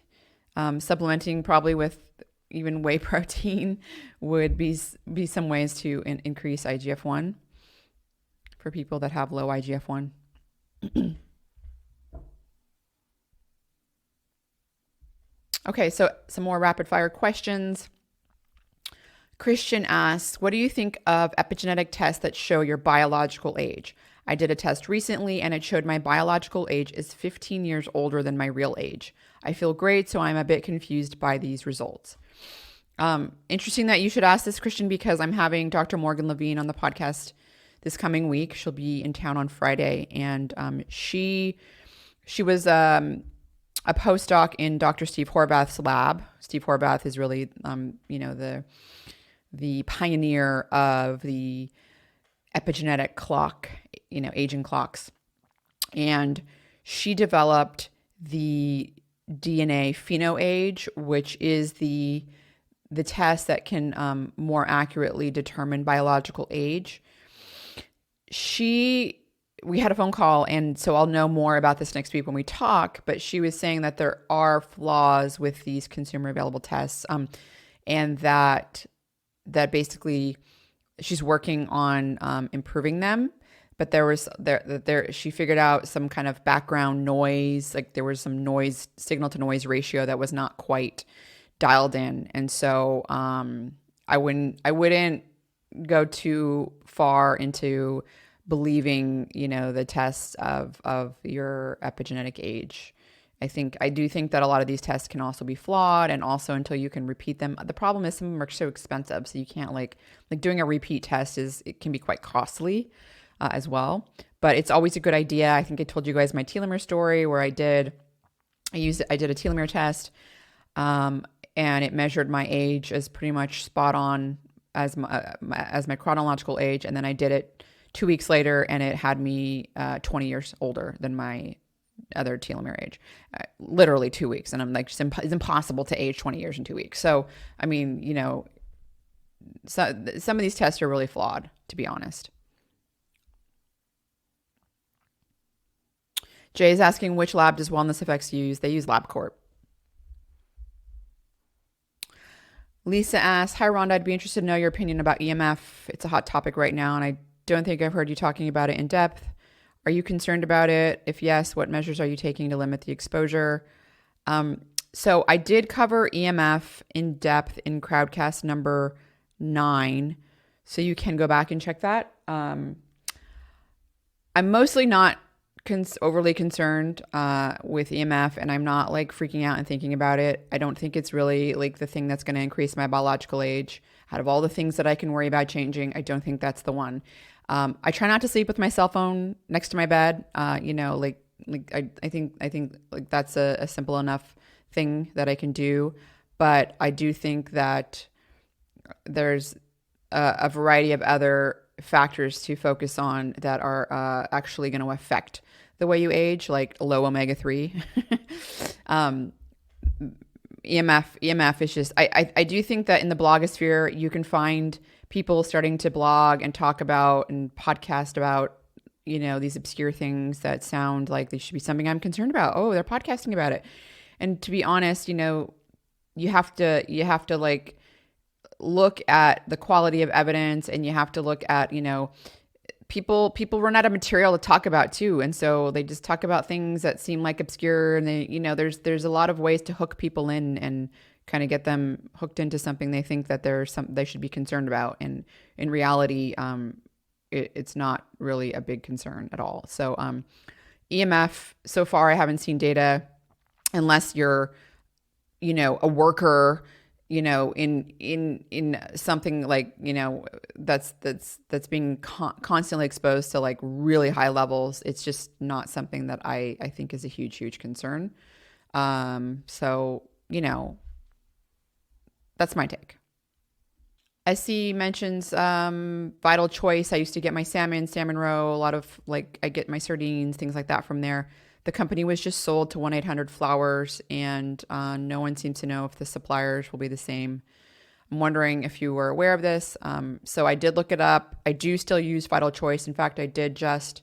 supplementing probably with even whey protein would be some ways to increase IGF-1 for people that have low IGF-1. Okay, so some more rapid fire questions. Christian asks, what do you think of epigenetic tests that show your biological age? I did a test recently and it showed my biological age is 15 years older than my real age. I feel great, so I'm a bit confused by these results. Interesting that you should ask this, Christian, because I'm having Dr. Morgan Levine on the podcast this coming week. She'll be in town on Friday, and she was a postdoc in Dr. Steve Horvath's lab. Steve Horvath is really, the pioneer of the epigenetic clock, aging clocks. And she developed the DNA phenoage, which is the test that can more accurately determine biological age. We had a phone call, and so I'll know more about this next week when we talk, but she was saying that there are flaws with these consumer available tests, and that basically she's working on improving them. But she figured out some kind of background noise, like there was some noise, signal to noise ratio that was not quite dialed in. And so I wouldn't go too far into believing, the tests of your epigenetic age. I do think that a lot of these tests can also be flawed, and also until you can repeat them. The problem is some of them are so expensive, so you can't like doing a repeat test it can be quite costly as well. But it's always a good idea. I think I told you guys my telomere story where I did a telomere test, and it measured my age as pretty much spot on as my chronological age, and then I did it 2 weeks later, and it had me 20 years older than my other telomere age, literally 2 weeks. And I'm like, it's impossible to age 20 years in 2 weeks. So, I mean, so some of these tests are really flawed, to be honest. Jay is asking, which lab does Wellness Effects use? They use LabCorp. Lisa asks, hi, Rhonda, I'd be interested to know your opinion about EMF. It's a hot topic right now, and I don't think I've heard you talking about it in depth. Are you concerned about it? If yes, what measures are you taking to limit the exposure? So I did cover EMF in depth in Crowdcast number 9, so you can go back and check that. I'm mostly not overly concerned with EMF, and I'm not like freaking out and thinking about it. I don't think it's really like the thing that's going to increase my biological age. Out of all the things that I can worry about changing, I don't think that's the one. I try not to sleep with my cell phone next to my bed. I think like that's a simple enough thing that I can do. But I do think that there's a variety of other factors to focus on that are actually going to affect the way you age, like low omega-3. EMF is just, I do think that in the blogosphere, you can find people starting to blog and talk about and podcast about, these obscure things that sound like they should be something I'm concerned about. Oh, they're podcasting about it. And to be honest, you have to like look at the quality of evidence, and you have to look at, people run out of material to talk about too, and so they just talk about things that seem like obscure, and they, there's a lot of ways to hook people in and kind of get them hooked into something they think that they should be concerned about, and in reality, it's not really a big concern at all. So EMF, so far I haven't seen data, unless you're a worker, in something like, that's being constantly exposed to like really high levels. It's just not something that I think is a huge concern. So, that's my take. SC mentions Vital Choice. I used to get my salmon roe, a lot of I get my sardines, things like that from there. The company was just sold to 1-800-Flowers, and no one seems to know if the suppliers will be the same. I'm wondering if you were aware of this. So I did look it up. I do still use Vital Choice. In fact, I did just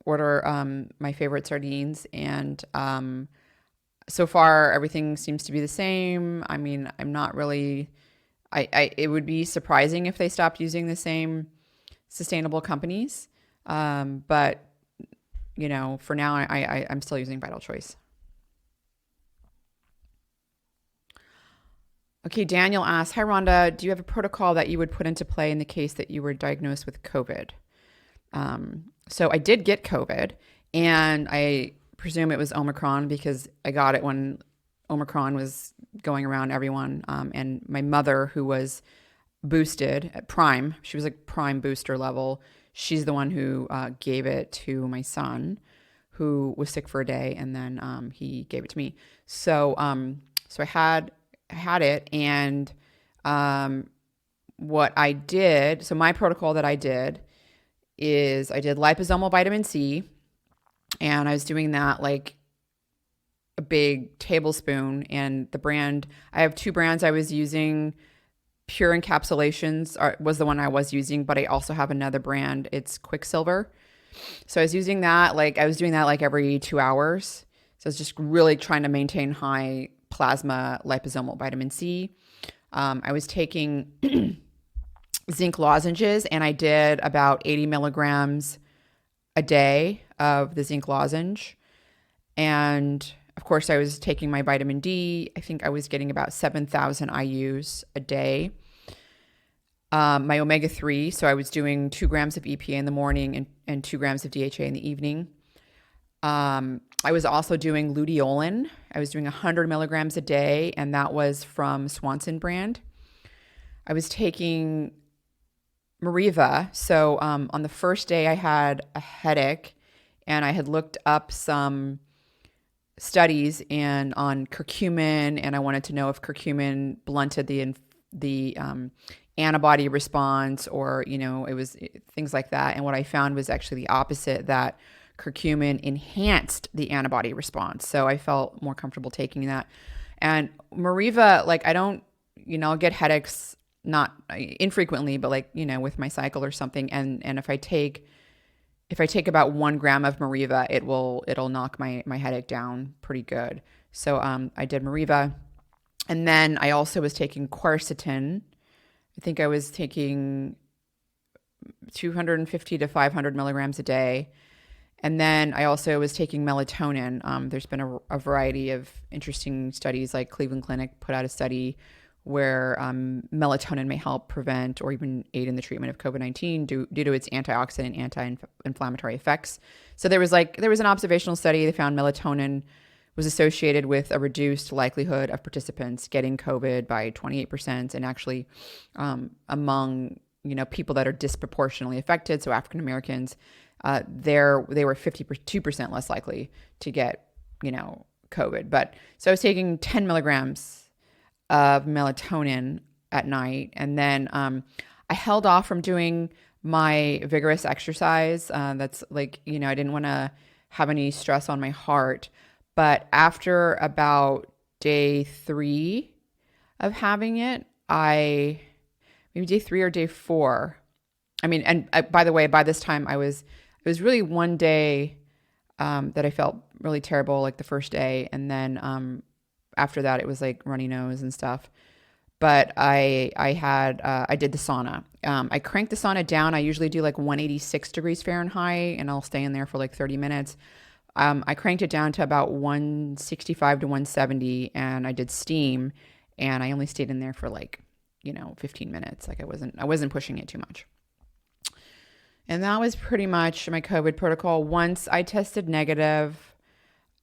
order my favorite sardines, and so far everything seems to be the same. I mean, I'm not really... it would be surprising if they stopped using the same sustainable companies. But for now, I'm still using Vital Choice. Okay, Daniel asks, hi, Rhonda, do you have a protocol that you would put into play in the case that you were diagnosed with COVID? So I did get COVID, and I presume it was Omicron because I got it when Omicron was going around everyone. And my mother, who was boosted at prime, she was like prime booster level. She's the one who gave it to my son, who was sick for a day, and then he gave it to me. So I had it, and what I did, so my protocol that I did is I did liposomal vitamin C, and I was doing that like a big tablespoon. And the brand, I have two brands I was using. Pure Encapsulations was the one I was using, but I also have another brand. It's Quicksilver. So I was using that, I was doing that every 2 hours. So I was just really trying to maintain high plasma liposomal vitamin C. I was taking zinc lozenges, and I did about 80 milligrams a day of the zinc lozenge. And of course, I was taking my vitamin D. I think I was getting about 7,000 IUs a day. My omega-3, so I was doing 2 grams of EPA in the morning and 2 grams of DHA in the evening. I was also doing luteolin. I was doing 100 milligrams a day, and that was from Swanson brand. I was taking Mariva. So on the first day, I had a headache, and I had looked up some studies on curcumin, and I wanted to know if curcumin blunted the antibody response, or it was things like that. And what I found was actually the opposite, that curcumin enhanced the antibody response. So I felt more comfortable taking that. And Mariva, I don't, I'll get headaches, not infrequently, but with my cycle or something. And if I take about 1 gram of Mariva, it'll knock my headache down pretty good. So I did Mariva. And then I also was taking quercetin. I think I was taking 250 to 500 milligrams a day. And then I also was taking melatonin. There's been a variety of interesting studies, like Cleveland Clinic put out a study where melatonin may help prevent or even aid in the treatment of COVID-19 due to its antioxidant and anti-inflammatory effects. So there was an observational study. They found melatonin was associated with a reduced likelihood of participants getting COVID by 28%, and actually among people that are disproportionately affected, so African Americans, they were 52% less likely to get COVID. But so I was taking 10 milligrams of melatonin at night, and then I held off from doing my vigorous exercise. That's I didn't want to have any stress on my heart. But after about day 3 of having it, maybe day 3 or day 4. I mean, and by the way, by this time it was really one day that I felt really terrible, the first day. And then after that, it was runny nose and stuff. but I did the sauna. I cranked the sauna down. I usually do like 186 degrees Fahrenheit, and I'll stay in there for like 30 minutes. I cranked it down to about 165 to 170, and I did steam, and I only stayed in there for like, 15 minutes. Like I wasn't pushing it too much. And that was pretty much my COVID protocol. Once I tested negative,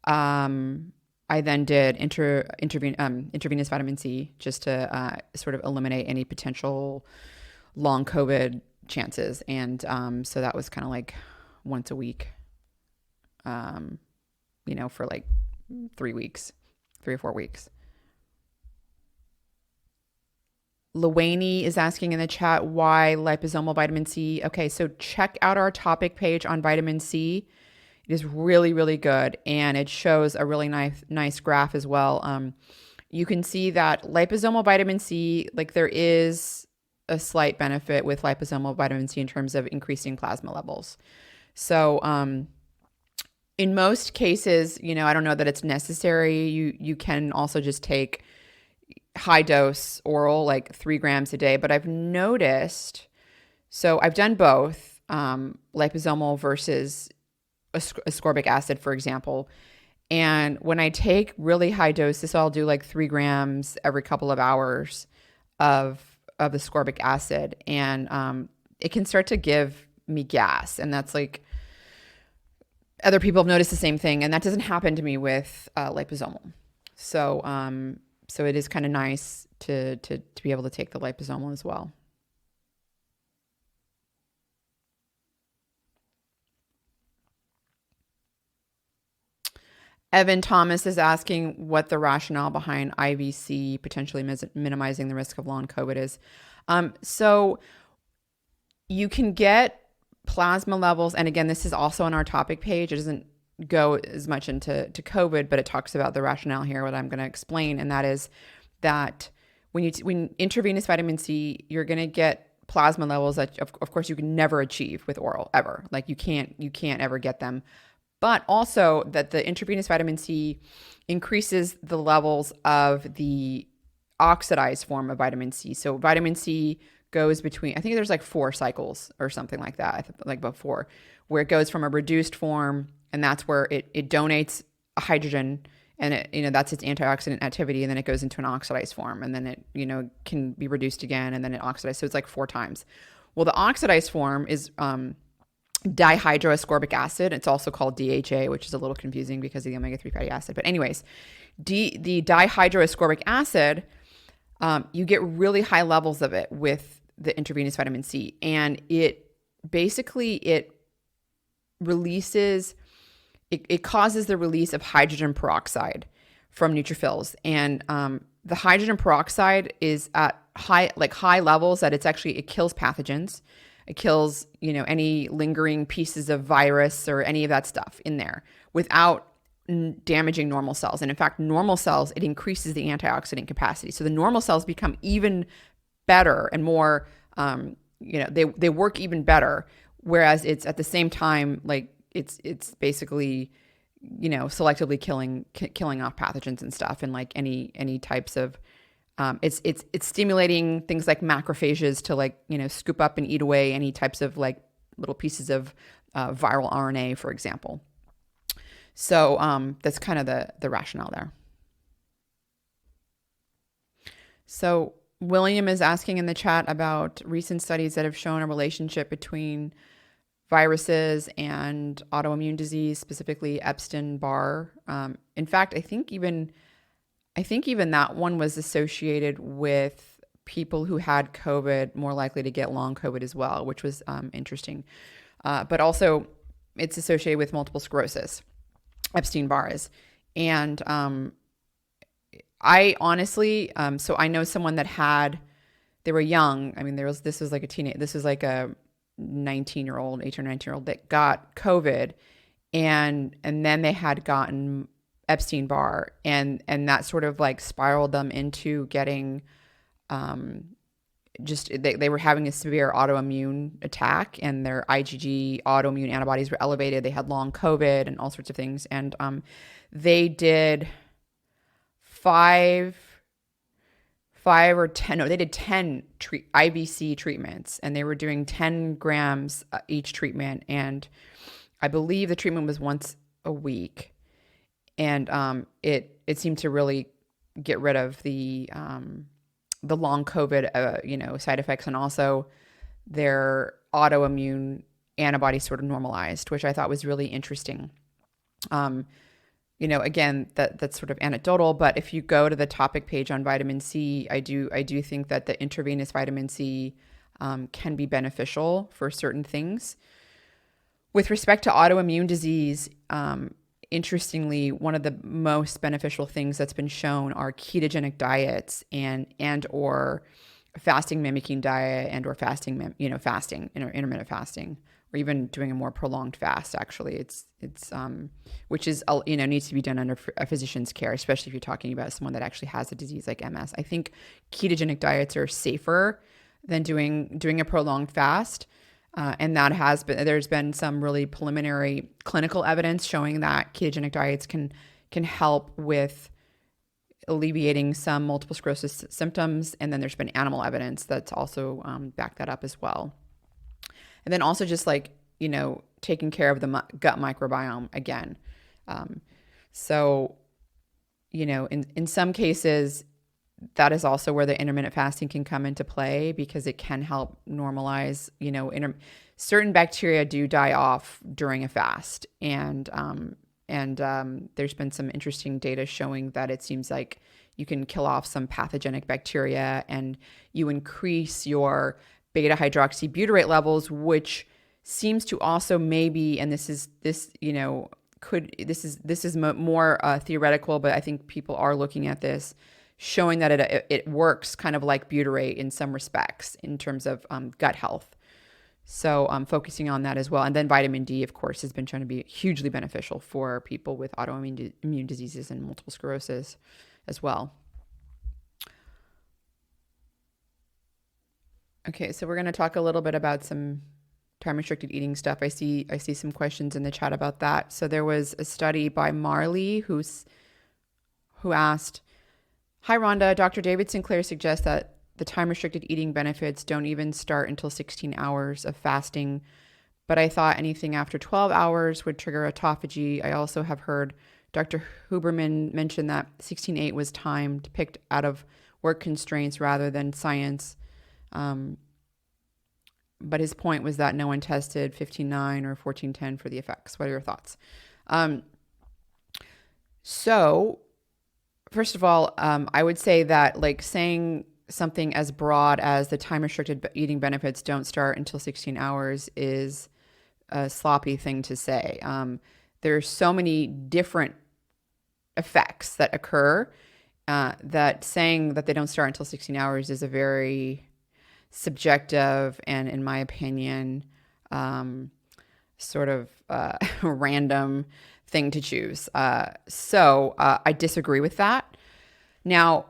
I then did intravenous vitamin C just to sort of eliminate any potential long COVID chances. And so that was kind of like once a week, for like 3 or 4 weeks. Luaney is asking in the chat, why liposomal vitamin C? Okay, so check out our topic page on vitamin C. It is really, really good, and it shows a really nice graph as well. You can see that liposomal vitamin C, like there is a slight benefit with liposomal vitamin C in terms of increasing plasma levels. So in most cases, I don't know that it's necessary. You can also just take high dose oral, like 3 grams a day. But I've noticed, so I've done both, liposomal versus ascorbic acid, for example. And when I take really high doses, I'll do like 3 grams every couple of hours of ascorbic acid. And it can start to give me gas. And that's like, other people have noticed the same thing. And that doesn't happen to me with liposomal. So it is kind of nice to be able to take the liposomal as well. Evan Thomas is asking what the rationale behind IVC potentially minimizing the risk of long COVID is. So you can get plasma levels, and again, this is also on our topic page. It doesn't go as much into COVID, but it talks about the rationale here, what I'm going to explain, and that is that when intravenous vitamin C, you're going to get plasma levels that, of course, you can never achieve with oral ever. Like you can't ever get them. But also that the intravenous vitamin C increases the levels of the oxidized form of vitamin C. So vitamin C goes between, I think there's like 4 cycles or something like that, like before, where it goes from a reduced form, and that's where it donates a hydrogen, and it, that's its antioxidant activity, and then it goes into an oxidized form, and then it can be reduced again, and then it oxidizes. So it's like 4 times. Well, the oxidized form is dihydroascorbic acid. It's also called DHA, which is a little confusing because of the omega-3 fatty acid. But anyways, the dihydroascorbic acid, you get really high levels of it with the intravenous vitamin C, and it releases. It causes the release of hydrogen peroxide from neutrophils, and the hydrogen peroxide is at high levels that it kills pathogens. It kills, any lingering pieces of virus or any of that stuff in there without damaging normal cells. And in fact, normal cells, it increases the antioxidant capacity. So the normal cells become even better and more, they work even better. Whereas it's at the same time, like it's basically, selectively killing off pathogens and stuff, and like any types of, it's stimulating things like macrophages to scoop up and eat away any types of like little pieces of viral RNA, for example. So that's kind of the rationale there. So William is asking in the chat about recent studies that have shown a relationship between viruses and autoimmune disease, specifically Epstein-Barr. In fact, I think even that one was associated with people who had COVID more likely to get long COVID as well, which was interesting. But also it's associated with multiple sclerosis, Epstein-Barr is. And I honestly, so I know someone that they were young. I mean, this was like a 19-year-old, 18 or 19-year-old that got COVID, and then they had gotten Epstein-Barr, and that sort of like spiraled them into getting, they were having a severe autoimmune attack, and their IgG autoimmune antibodies were elevated. They had long COVID and all sorts of things, and they did five 5 or 10, no, they did 10 IVC treatments, and they were doing 10 grams each treatment. And I believe the treatment was once a week. And it seemed to really get rid of the long COVID, side effects, and also their autoimmune antibodies sort of normalized, which I thought was really interesting. Again, that's sort of anecdotal, but if you go to the topic page on vitamin C, I do think that the intravenous vitamin C can be beneficial for certain things. With respect to autoimmune disease, interestingly, one of the most beneficial things that's been shown are ketogenic diets and or fasting mimicking diet and or fasting, intermittent fasting, or even doing a more prolonged fast. Actually, it's which is, needs to be done under a physician's care, especially if you're talking about someone that actually has a disease like MS. I think ketogenic diets are safer than doing a prolonged fast. And there's been some really preliminary clinical evidence showing that ketogenic diets can help with alleviating some multiple sclerosis symptoms. And then there's been animal evidence that's also backed that up as well. And then also just taking care of the gut microbiome again. In some cases, that is also where the intermittent fasting can come into play, because it can help normalize, certain bacteria do die off during a fast. And there's been some interesting data showing that it seems like you can kill off some pathogenic bacteria and you increase your beta hydroxybutyrate levels, which seems to also maybe, and this is more theoretical, but I think people are looking at this, showing that it works kind of like butyrate in some respects in terms of gut health. So focusing on that as well. And then vitamin D, of course, has been shown to be hugely beneficial for people with autoimmune diseases and multiple sclerosis as well. Okay, so we're going to talk a little bit about some time-restricted eating stuff. I see some questions in the chat about that. So there was a study by Marley who asked, "Hi, Rhonda. Dr. David Sinclair suggests that the time-restricted eating benefits don't even start until 16 hours of fasting, but I thought anything after 12 hours would trigger autophagy. I also have heard Dr. Huberman mention that 16-8 was timed, picked out of work constraints rather than science. But his point was that no one tested 15-9 or 14-10 for the effects. What are your thoughts?" So first of all, I would say that saying something as broad as the time-restricted eating benefits don't start until 16 hours is a sloppy thing to say. There's so many different effects that occur that saying that they don't start until 16 hours is a very subjective and, in my opinion, sort of random thing to choose. So I disagree with that. Now,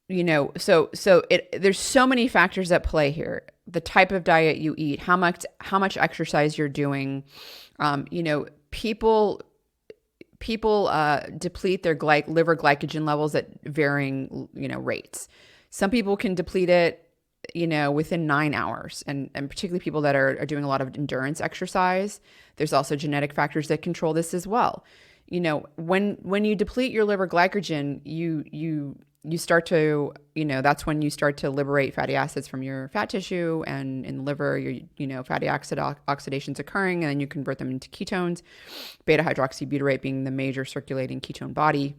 there's so many factors at play here. The type of diet you eat, how much exercise you're doing. People deplete their liver glycogen levels at varying, rates. Some people can deplete it, within 9 hours, and particularly people that are doing a lot of endurance exercise. There's also genetic factors that control this as well. When you deplete your liver glycogen, you start to, that's when you start to liberate fatty acids from your fat tissue, and in the liver, your fatty acid oxidation's occurring, and then you convert them into ketones, beta hydroxybutyrate being the major circulating ketone body.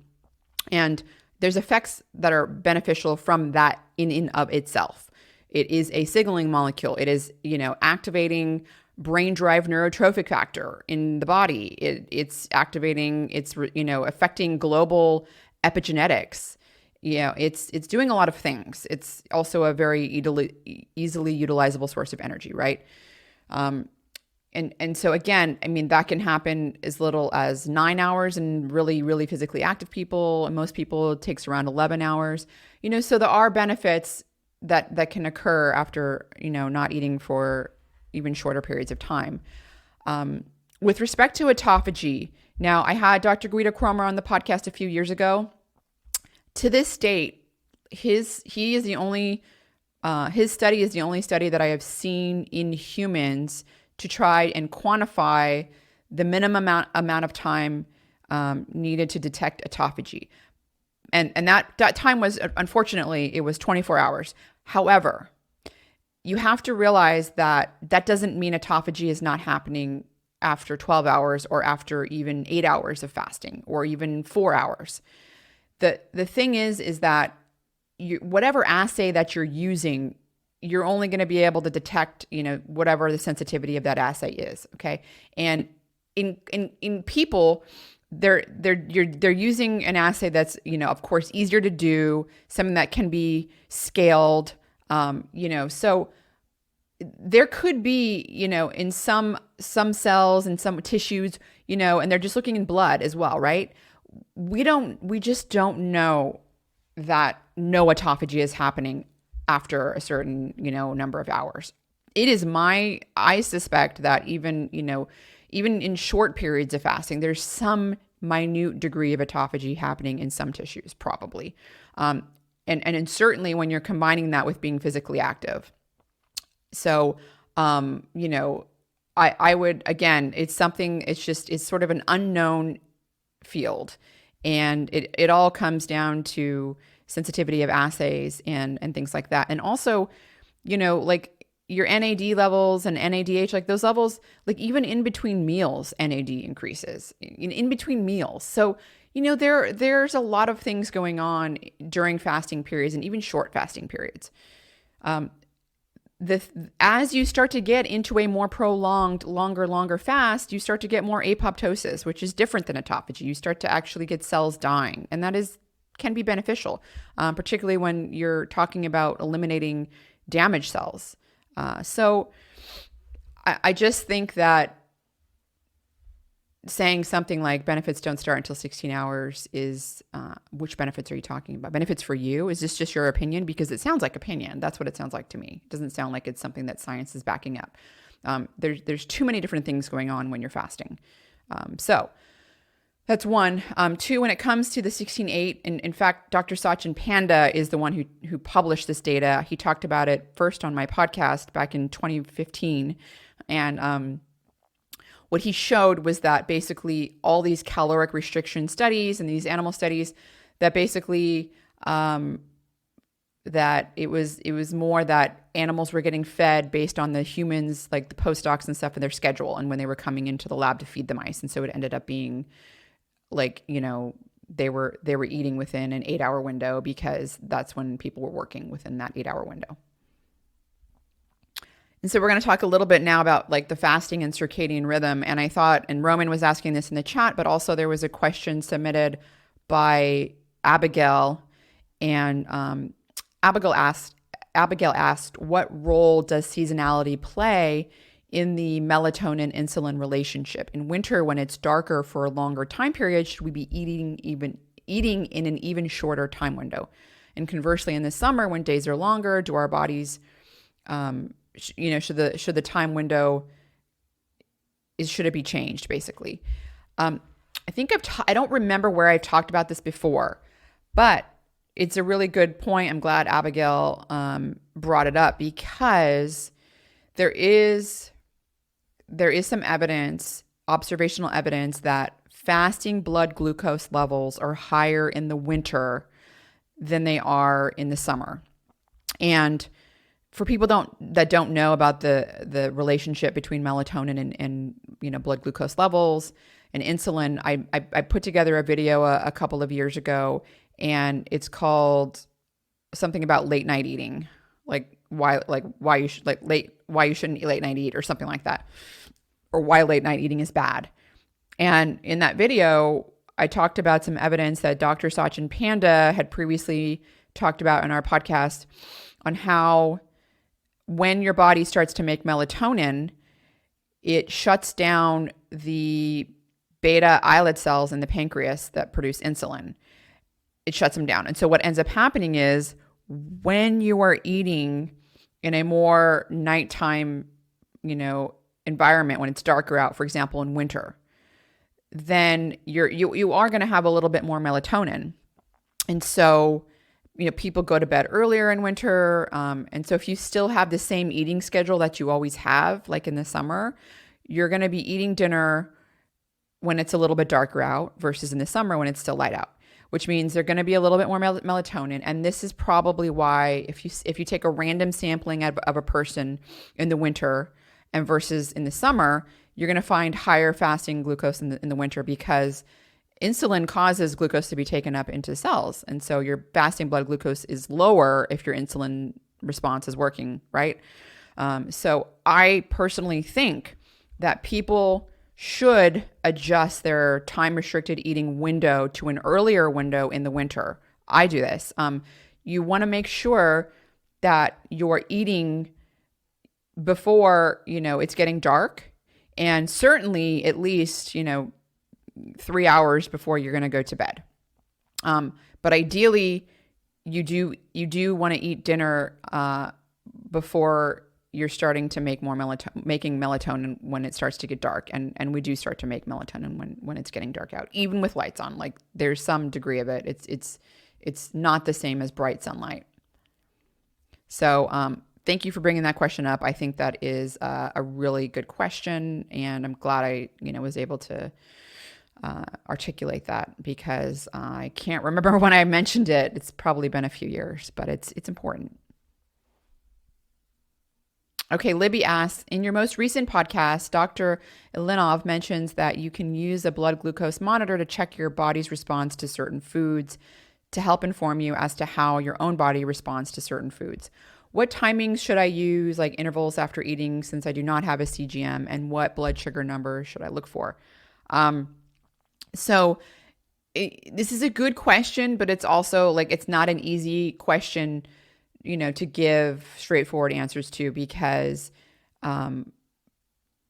And there's effects that are beneficial from that in of itself. It is a signaling molecule. It is, activating brain-derived neurotrophic factor in the body. It's activating, affecting global epigenetics. It's doing a lot of things. It's also a very easily utilizable source of energy, right? And so again, that can happen as little as 9 hours in really, really physically active people. And most people, it takes around 11 hours. So there are benefits that can occur after, not eating for even shorter periods of time. With respect to autophagy, now I had Dr. Guido Cromer on the podcast a few years ago. To this date, he is the only his study is the only study that I have seen in humans to try and quantify the minimum amount of time needed to detect autophagy. And that time was, unfortunately, it was 24 hours. However, you have to realize that that doesn't mean autophagy is not happening after 12 hours or after even 8 hours of fasting or even 4 hours. The thing is that whatever assay that you're using, you're only going to be able to detect, whatever the sensitivity of that assay is. Okay. And in people, they're using an assay that's, of course, easier to do, something that can be scaled, so there could be, in some cells and some tissues, and they're just looking in blood as well, right? We just don't know that no autophagy is happening after a certain, number of hours. I suspect that even in short periods of fasting, there's some minute degree of autophagy happening in some tissues, probably. And certainly when you're combining that with being physically active. So, I would, again, it's sort of an unknown field, and it all comes down to sensitivity of assays and things like that. And also, like your NAD levels and NADH, like those levels, like even in between meals, NAD increases in between meals. So, there's a lot of things going on during fasting periods and even short fasting periods. As you start to get into a more prolonged, longer fast, you start to get more apoptosis, which is different than autophagy. You start to actually get cells dying, and that can be beneficial, particularly when you're talking about eliminating damaged cells. So I just think that saying something like benefits don't start until 16 hours is, which benefits are you talking about? Benefits for you? Is this just your opinion? Because it sounds like opinion. That's what it sounds like to me. It doesn't sound like it's something that science is backing up. There's too many different things going on when you're fasting. So that's one. Two, when it comes to the 16-8, and in fact, Dr. Sachin Panda is the one who published this data. He talked about it first on my podcast back in 2015. And what he showed was that basically all these caloric restriction studies and these animal studies, that basically that it was more that animals were getting fed based on the humans, like the postdocs and stuff, and their schedule, and when they were coming into the lab to feed the mice. And so it ended up being like, they were eating within an 8-hour window because that's when people were working within that 8-hour window. And so we're going to talk a little bit now about like the fasting and circadian rhythm. And I thought, and Roman was asking this in the chat, but also there was a question submitted by Abigail, and Abigail asked, what role does seasonality play in the melatonin insulin relationship? In winter, when it's darker for a longer time period, should we be eating in an even shorter time window? And conversely, in the summer, when days are longer, do our bodies, should the time window should it be changed, basically? I think I don't remember where I talked about this before, but it's a really good point. I'm glad Abigail brought it up, because there is some evidence, observational evidence, that fasting blood glucose levels are higher in the winter than they are in the summer. And for people that don't know about the relationship between melatonin and blood glucose levels and insulin, I put together a video a couple of years ago, and it's called something about late night eating, why you shouldn't late night eat, or something like that, or why late night eating is bad. And in that video, I talked about some evidence that Dr. Sachin Panda had previously talked about in our podcast on how when your body starts to make melatonin, it shuts down the beta islet cells in the pancreas that produce insulin. It shuts them down. And so what ends up happening is, when you are eating in a more nighttime, environment, when it's darker out, for example, in winter, then you are going to have a little bit more melatonin. And so, people go to bed earlier in winter. And so if you still have the same eating schedule that you always have, like in the summer, you're going to be eating dinner when it's a little bit darker out versus in the summer when it's still light out, which means they're going to be a little bit more melatonin. And this is probably why if you take a random sampling of a person in the winter and versus in the summer, you're going to find higher fasting glucose in the winter because insulin causes glucose to be taken up into cells. And so your fasting blood glucose is lower if your insulin response is working, right? So I personally think that people should adjust their time restricted eating window to an earlier window in the winter. I do this. You want to make sure that you're eating before, it's getting dark, and certainly at least, 3 hours before you're going to go to bed. But ideally you do want to eat dinner before you're starting to make making melatonin when it starts to get dark. And we do start to make melatonin when it's getting dark out, even with lights on. Like there's some degree of it. It's not the same as bright sunlight. So thank you for bringing that question up. I think that is a really good question. And I'm glad I, was able to articulate that because I can't remember when I mentioned it. It's probably been a few years, but it's important. Okay, Libby asks, in your most recent podcast, Dr. Ilinov mentions that you can use a blood glucose monitor to check your body's response to certain foods to help inform you as to how your own body responds to certain foods. What timings should I use, like intervals after eating, since I do not have a CGM, and what blood sugar number should I look for? This is a good question, but it's also it's not an easy question to give straightforward answers to because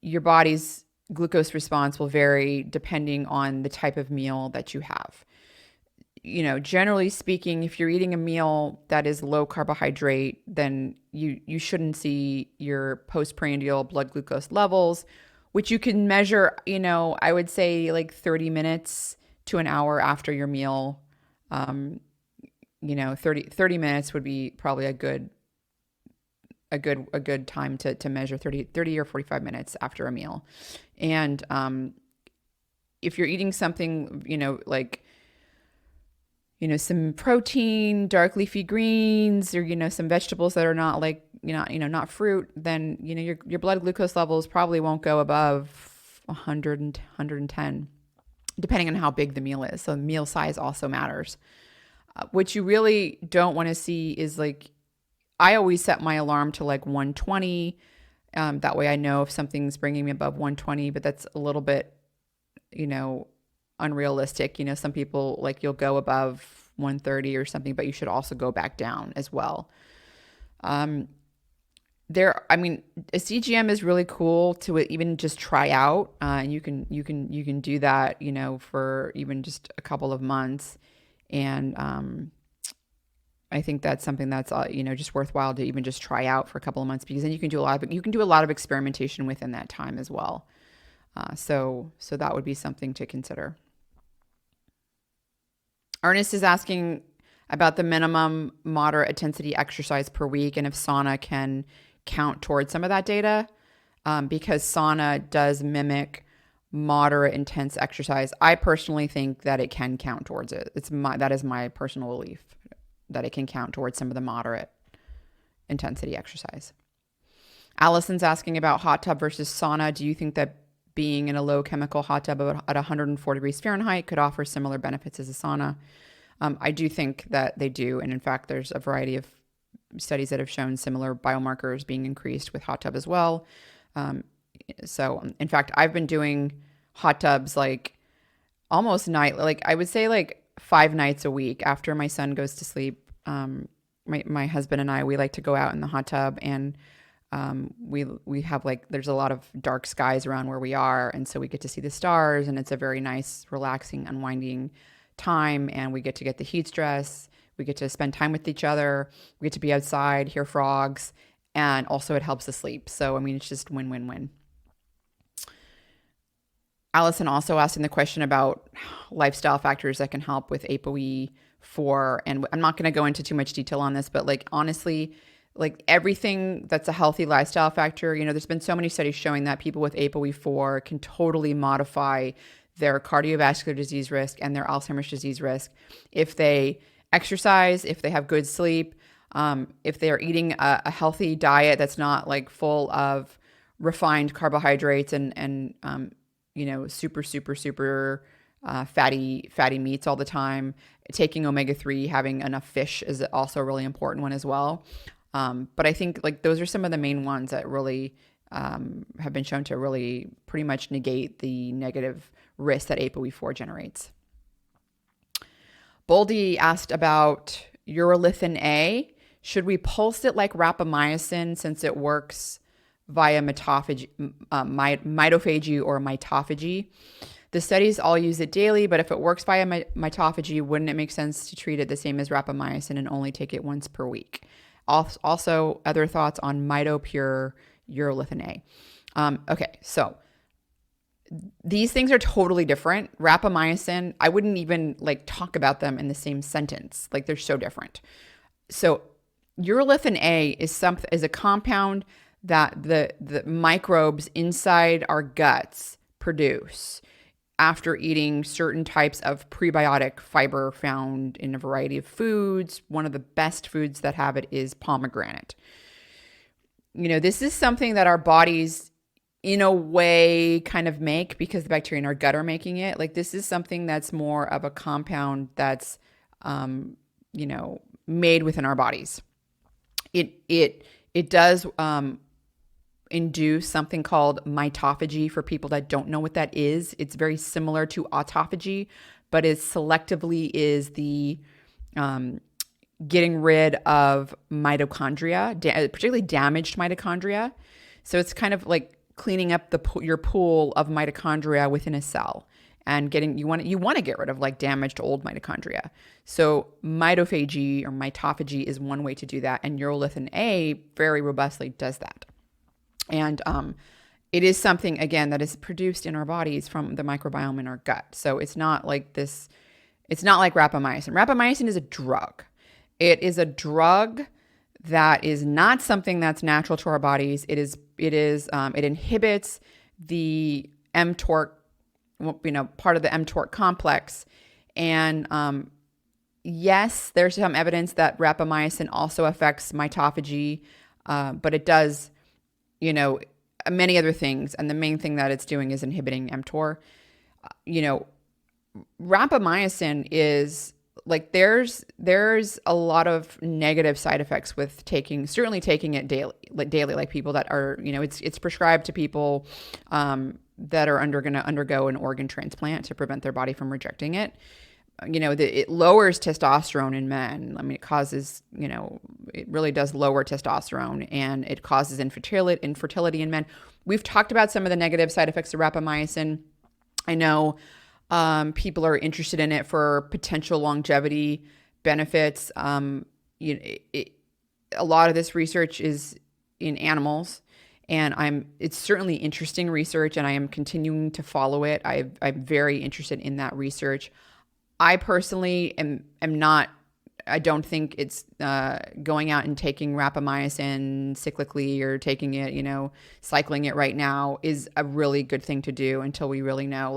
your body's glucose response will vary depending on the type of meal that you have. Generally speaking, if you're eating a meal that is low carbohydrate, then you shouldn't see your postprandial blood glucose levels, which you can measure, I would say 30 minutes to an hour after your meal. 30 minutes would be probably a good time to measure 30 or 45 minutes after a meal. And if you're eating something, some protein, dark leafy greens, or, some vegetables that are not not fruit, then, your blood glucose levels probably won't go above 100 and 110, depending on how big the meal is. So meal size also matters. What you really don't want to see is I always set my alarm to 120. That way I know if something's bringing me above 120, but that's a little bit, unrealistic. Some people you'll go above 130 or something, but you should also go back down as well. A CGM is really cool to even just try out. And you can do that, for even just a couple of months. And I think that's something that's just worthwhile to even just try out for a couple of months, because then you can do a lot of experimentation within that time as well. So that would be something to consider. Ernest is asking about the minimum moderate intensity exercise per week and if sauna can count towards some of that data, because sauna does mimic moderate intense exercise. I personally think that it can count towards it. That is my personal belief, that it can count towards some of the moderate intensity exercise. Allison's asking about hot tub versus sauna. Do you think that being in a low chemical hot tub at 104 degrees Fahrenheit could offer similar benefits as a sauna? I do think that they do. And in fact, there's a variety of studies that have shown similar biomarkers being increased with hot tub as well. So in fact, I've been doing hot tubs almost I would say 5 nights a week after my son goes to sleep. My husband and I, we like to go out in the hot tub, and we have there's a lot of dark skies around where we are. And so we get to see the stars, and it's a very nice, relaxing, unwinding time. And we get to get the heat stress. We get to spend time with each other. We get to be outside, hear frogs, and also it helps us sleep. So, it's just win, win, win. Allison also asking the question about lifestyle factors that can help with ApoE for, and I'm not going to go into too much detail on this, but like honestly, like everything that's a healthy lifestyle factor, there's been so many studies showing that people with ApoE4 can totally modify their cardiovascular disease risk and their Alzheimer's disease risk if they exercise, if they have good sleep, if they are eating a healthy diet that's not like full of refined carbohydrates and super fatty meats all the time. Taking omega-3, having enough fish is also a really important one as well. But I think like those are some of the main ones that really have been shown to really pretty much negate the negative risk that ApoE4 generates. Boldy asked about urolithin A. Should we pulse it like rapamycin since it works via mitophagy or mitophagy? The studies all use it daily, but if it works via mitophagy, wouldn't it make sense to treat it the same as rapamycin and only take it once per week? Also, other thoughts on MitoPure urolithin A. Okay, so these things are totally different. Rapamycin, I wouldn't even like talk about them in the same sentence. Like they're so different. So urolithin A is a compound that the microbes inside our guts produce after eating certain types of prebiotic fiber found in a variety of foods. One of the best foods that have it is pomegranate. This is something that our bodies in a way kind of make because the bacteria in our gut are making it. Like this is something that's more of a compound that's, made within our bodies. It does, induce something called mitophagy. For people that don't know what that is, it's very similar to autophagy, but it selectively is the getting rid of mitochondria, particularly damaged mitochondria. So it's kind of like cleaning up your pool of mitochondria within a cell and you want to get rid of like damaged old mitochondria. So mitophagy or mitophagy is one way to do that, and urolithin A very robustly does that. And it is something, again, that is produced in our bodies from the microbiome in our gut. So it's not like this, it's not like rapamycin. Rapamycin is a drug. It is a drug that is not something that's natural to our bodies. It inhibits the mTOR, part of the mTOR complex. And yes, there's some evidence that rapamycin also affects mitophagy, but it does many other things. And the main thing that it's doing is inhibiting mTOR. Rapamycin is like, there's a lot of negative side effects with certainly taking it daily, like people that are, it's prescribed to people, that are going to undergo an organ transplant to prevent their body from rejecting it. It lowers testosterone in men. I mean, it causes, it really does lower testosterone, and it causes infertility in men. We've talked about some of the negative side effects of rapamycin. I know people are interested in it for potential longevity benefits. A lot of this research is in animals, and it's certainly interesting research, and I am continuing to follow it. I'm very interested in that research. I personally am not, I don't think it's going out and taking rapamycin cyclically or taking it, cycling it right now is a really good thing to do until we really know,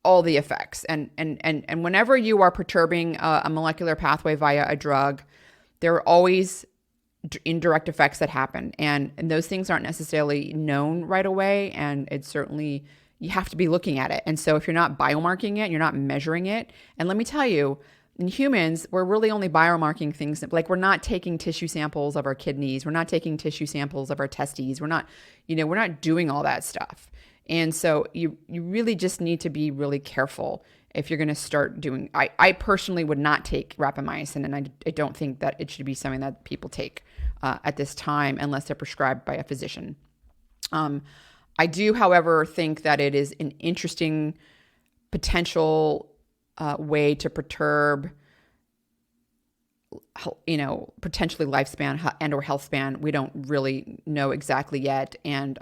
all the effects. And whenever you are perturbing a molecular pathway via a drug, there are always indirect effects that happen. And those things aren't necessarily known right away. And it's certainly, you have to be looking at it. And so if you're not biomarking it, you're not measuring it. And let me tell you, in humans, we're really only biomarking things like we're not taking tissue samples of our kidneys. We're not taking tissue samples of our testes. We're not doing all that stuff. And so you really just need to be really careful if you're going to start doing, I personally would not take rapamycin, and I don't think that it should be something that people take at this time unless they're prescribed by a physician. I do, however, think that it is an interesting potential way to perturb, potentially lifespan and or health span. We don't really know exactly yet. And,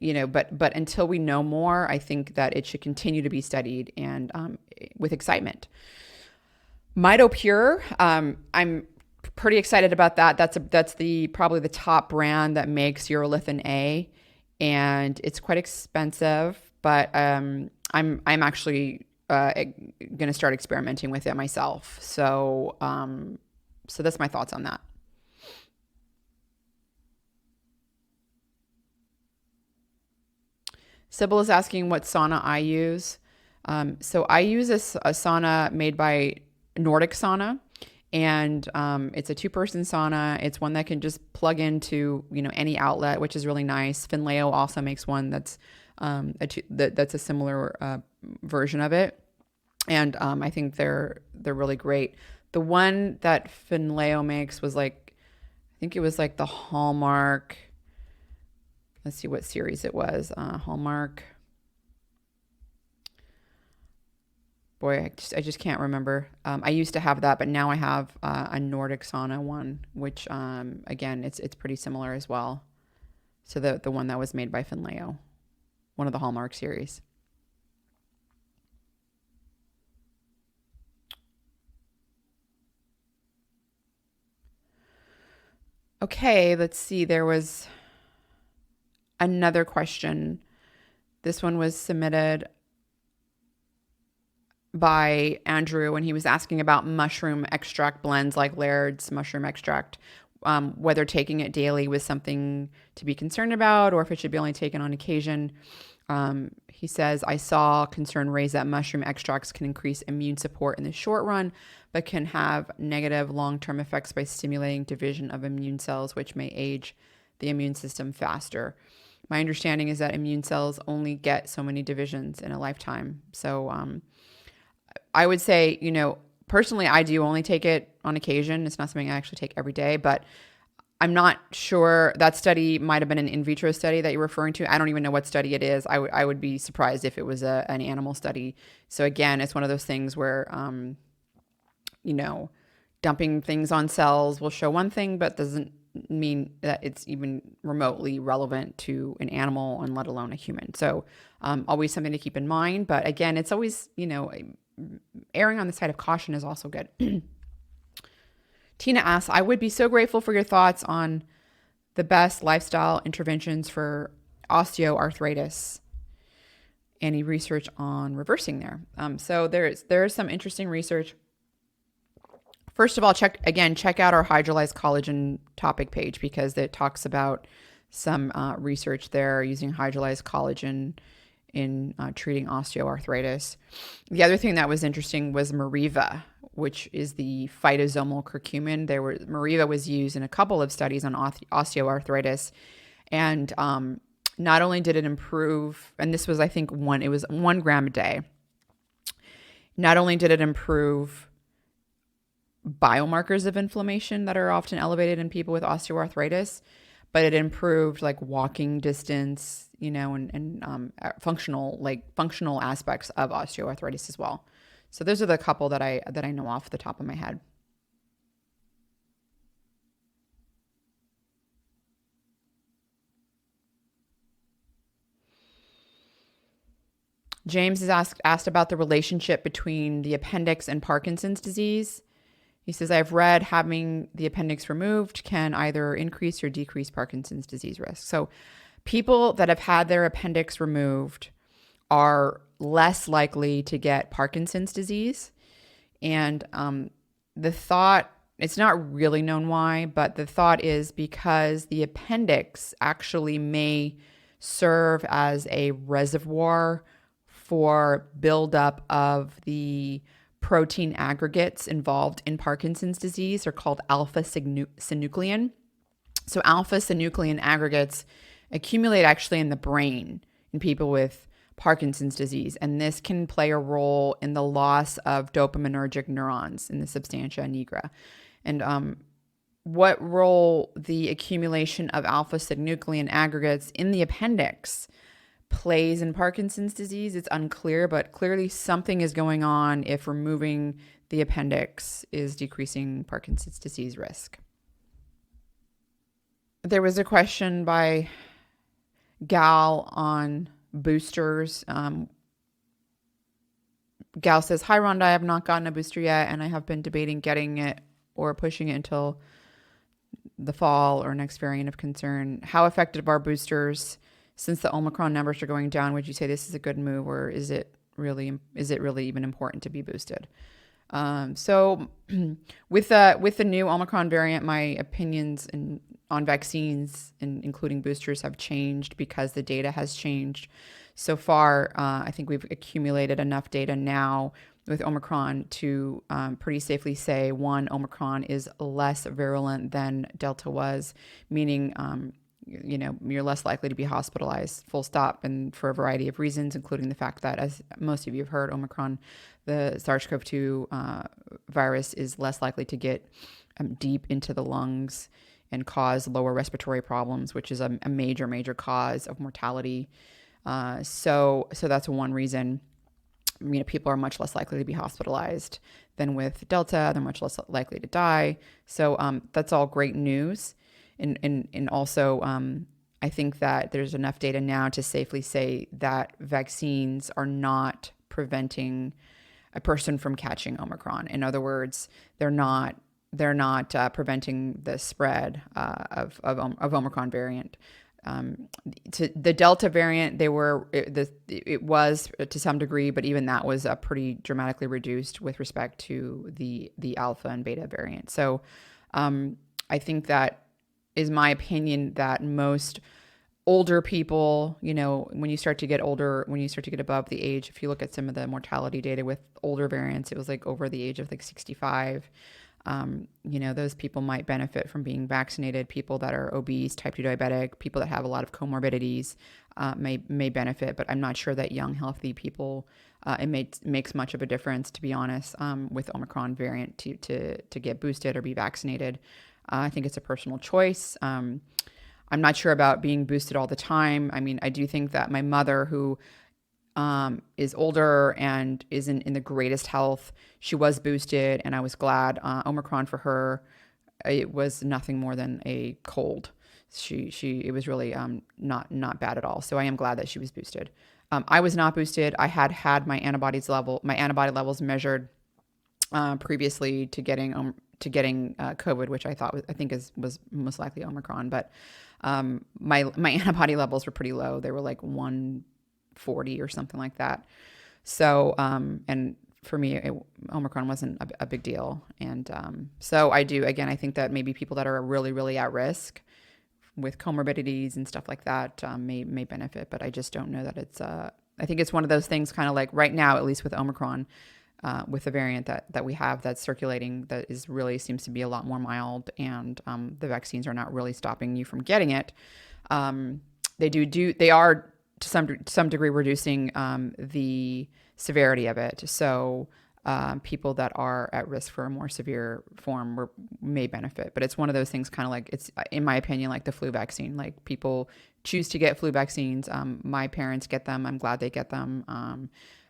but until we know more, I think that it should continue to be studied and with excitement. MitoPure, I'm pretty excited about that. That's probably the top brand that makes urolithin A, and it's quite expensive, but I'm actually going to start experimenting with it myself. So that's my thoughts on that. Sybil is asking what sauna I use. So I use a sauna made by Nordic Sauna, and it's a 2-person sauna. It's one that can just plug into any outlet, which is really nice. Finleo also makes one that's a similar version of it, and I think they're really great. The one that Finleo makes was I think it was the Hallmark. Let's see what series it was. Hallmark. Boy, I just can't remember. I used to have that, but now I have a Nordic sauna one, which again, it's pretty similar as well. So the one that was made by Finleo, one of the Hallmark series. Okay, let's see. There was another question. This one was submitted by Andrew when he was asking about mushroom extract blends like Laird's mushroom extract, whether taking it daily was something to be concerned about or if it should be only taken on occasion. He says, I saw concern raised that mushroom extracts can increase immune support in the short run, but can have negative long-term effects by stimulating division of immune cells, which may age the immune system faster. My understanding is that immune cells only get so many divisions in a lifetime. So I would say, personally, I do only take it on occasion. It's not something I actually take every day, but I'm not sure. That study might have been an in vitro study that you're referring to. I don't even know what study it is. I would be surprised if it was an animal study. So again, it's one of those things where, dumping things on cells will show one thing, but doesn't mean that it's even remotely relevant to an animal and let alone a human. So always something to keep in mind. But again, it's always, erring on the side of caution is also good. Tina asks, I would be so grateful for your thoughts on the best lifestyle interventions for osteoarthritis. Any research on reversing there? So there's some interesting research. First of all, check out our hydrolyzed collagen topic page because it talks about some research there using hydrolyzed collagen in treating osteoarthritis. The other thing that was interesting was Meriva, which is the phytosomal curcumin. Meriva was used in a couple of studies on osteoarthritis, and not only did it improve, and this was I think 1 gram a day. Not only did it improve biomarkers of inflammation that are often elevated in people with osteoarthritis, but it improved walking distance, and functional aspects of osteoarthritis as well. So those are the couple that I know off the top of my head. James is asked about the relationship between the appendix and Parkinson's disease. He says, I've read having the appendix removed can either increase or decrease Parkinson's disease risk. So people that have had their appendix removed are less likely to get Parkinson's disease. And the thought, it's not really known why, but the thought is because the appendix actually may serve as a reservoir for buildup of the protein aggregates involved in Parkinson's disease are called alpha-synuclein. So alpha-synuclein aggregates accumulate actually in the brain in people with Parkinson's disease, and this can play a role in the loss of dopaminergic neurons in the substantia nigra. And what role the accumulation of alpha-synuclein aggregates in the appendix plays in Parkinson's disease, it's unclear, but clearly something is going on if removing the appendix is decreasing Parkinson's disease risk. There was a question by Gal on boosters. Gal says, "Hi Rhonda, I have not gotten a booster yet, and I have been debating getting it or pushing it until the fall or next variant of concern. How effective are boosters? Since the Omicron numbers are going down, would you say this is a good move, or is it really even important to be boosted?" So with the new Omicron variant, my opinions on vaccines, including boosters, have changed because the data has changed. So far, I think we've accumulated enough data now with Omicron to pretty safely say, one, Omicron is less virulent than Delta was, meaning you're less likely to be hospitalized, full stop, and for a variety of reasons, including the fact that, as most of you have heard, Omicron, the SARS-CoV-2 virus, is less likely to get deep into the lungs and cause lower respiratory problems, which is a major, major cause of mortality. So that's one reason. People are much less likely to be hospitalized than with Delta. They're much less likely to die. So that's all great news. And also, I think that there's enough data now to safely say that vaccines are not preventing a person from catching Omicron. In other words, they're not preventing the spread of Omicron variant. To the Delta variant, it was to some degree, but even that was pretty dramatically reduced with respect to the Alpha and Beta variant. So I think that is my opinion, that most older people, when you start to get older, when you start to get above the age, if you look at some of the mortality data with older variants, it was like over the age of like 65. Those people might benefit from being vaccinated. People that are obese, type 2 diabetic, people that have a lot of comorbidities may benefit, but I'm not sure that young, healthy people, makes much of a difference, to be honest, with Omicron variant to get boosted or be vaccinated. I think it's a personal choice. I'm not sure about being boosted all the time. I mean, I do think that my mother, who is older and isn't in the greatest health, she was boosted, and I was glad. Omicron for her, it was nothing more than a cold. It was really not bad at all. So I am glad that she was boosted. I was not boosted. I had my antibody levels measured previously to getting COVID, which I think was most likely Omicron. But my antibody levels were pretty low. They were like 140 or something like that. So and for me, Omicron wasn't a big deal. And so I think that maybe people that are really, really at risk with comorbidities and stuff like that may benefit. But I just don't know that it's I think it's one of those things, kind of like right now, at least with Omicron, with the variant that we have that's circulating, that is really seems to be a lot more mild, and the vaccines are not really stopping you from getting it. They are to some degree reducing the severity of it. So people that are at risk for a more severe form may benefit. But it's one of those things, kind of like, it's, in my opinion, like the flu vaccine. Like, people choose to get flu vaccines. My parents get them. I'm glad they get them.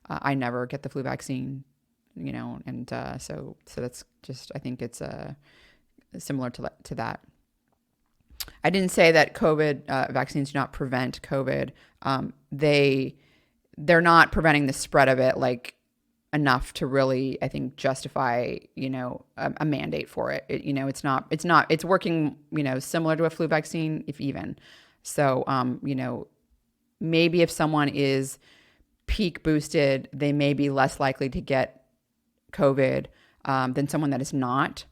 I never get the flu vaccine, and so that's just, I think it's similar to that. I didn't say that COVID vaccines do not prevent COVID. They're not preventing the spread of it, like, enough to really, I think, justify, a mandate for it. It's working, similar to a flu vaccine, if even. So, maybe if someone is peak boosted, they may be less likely to get COVID than someone that is not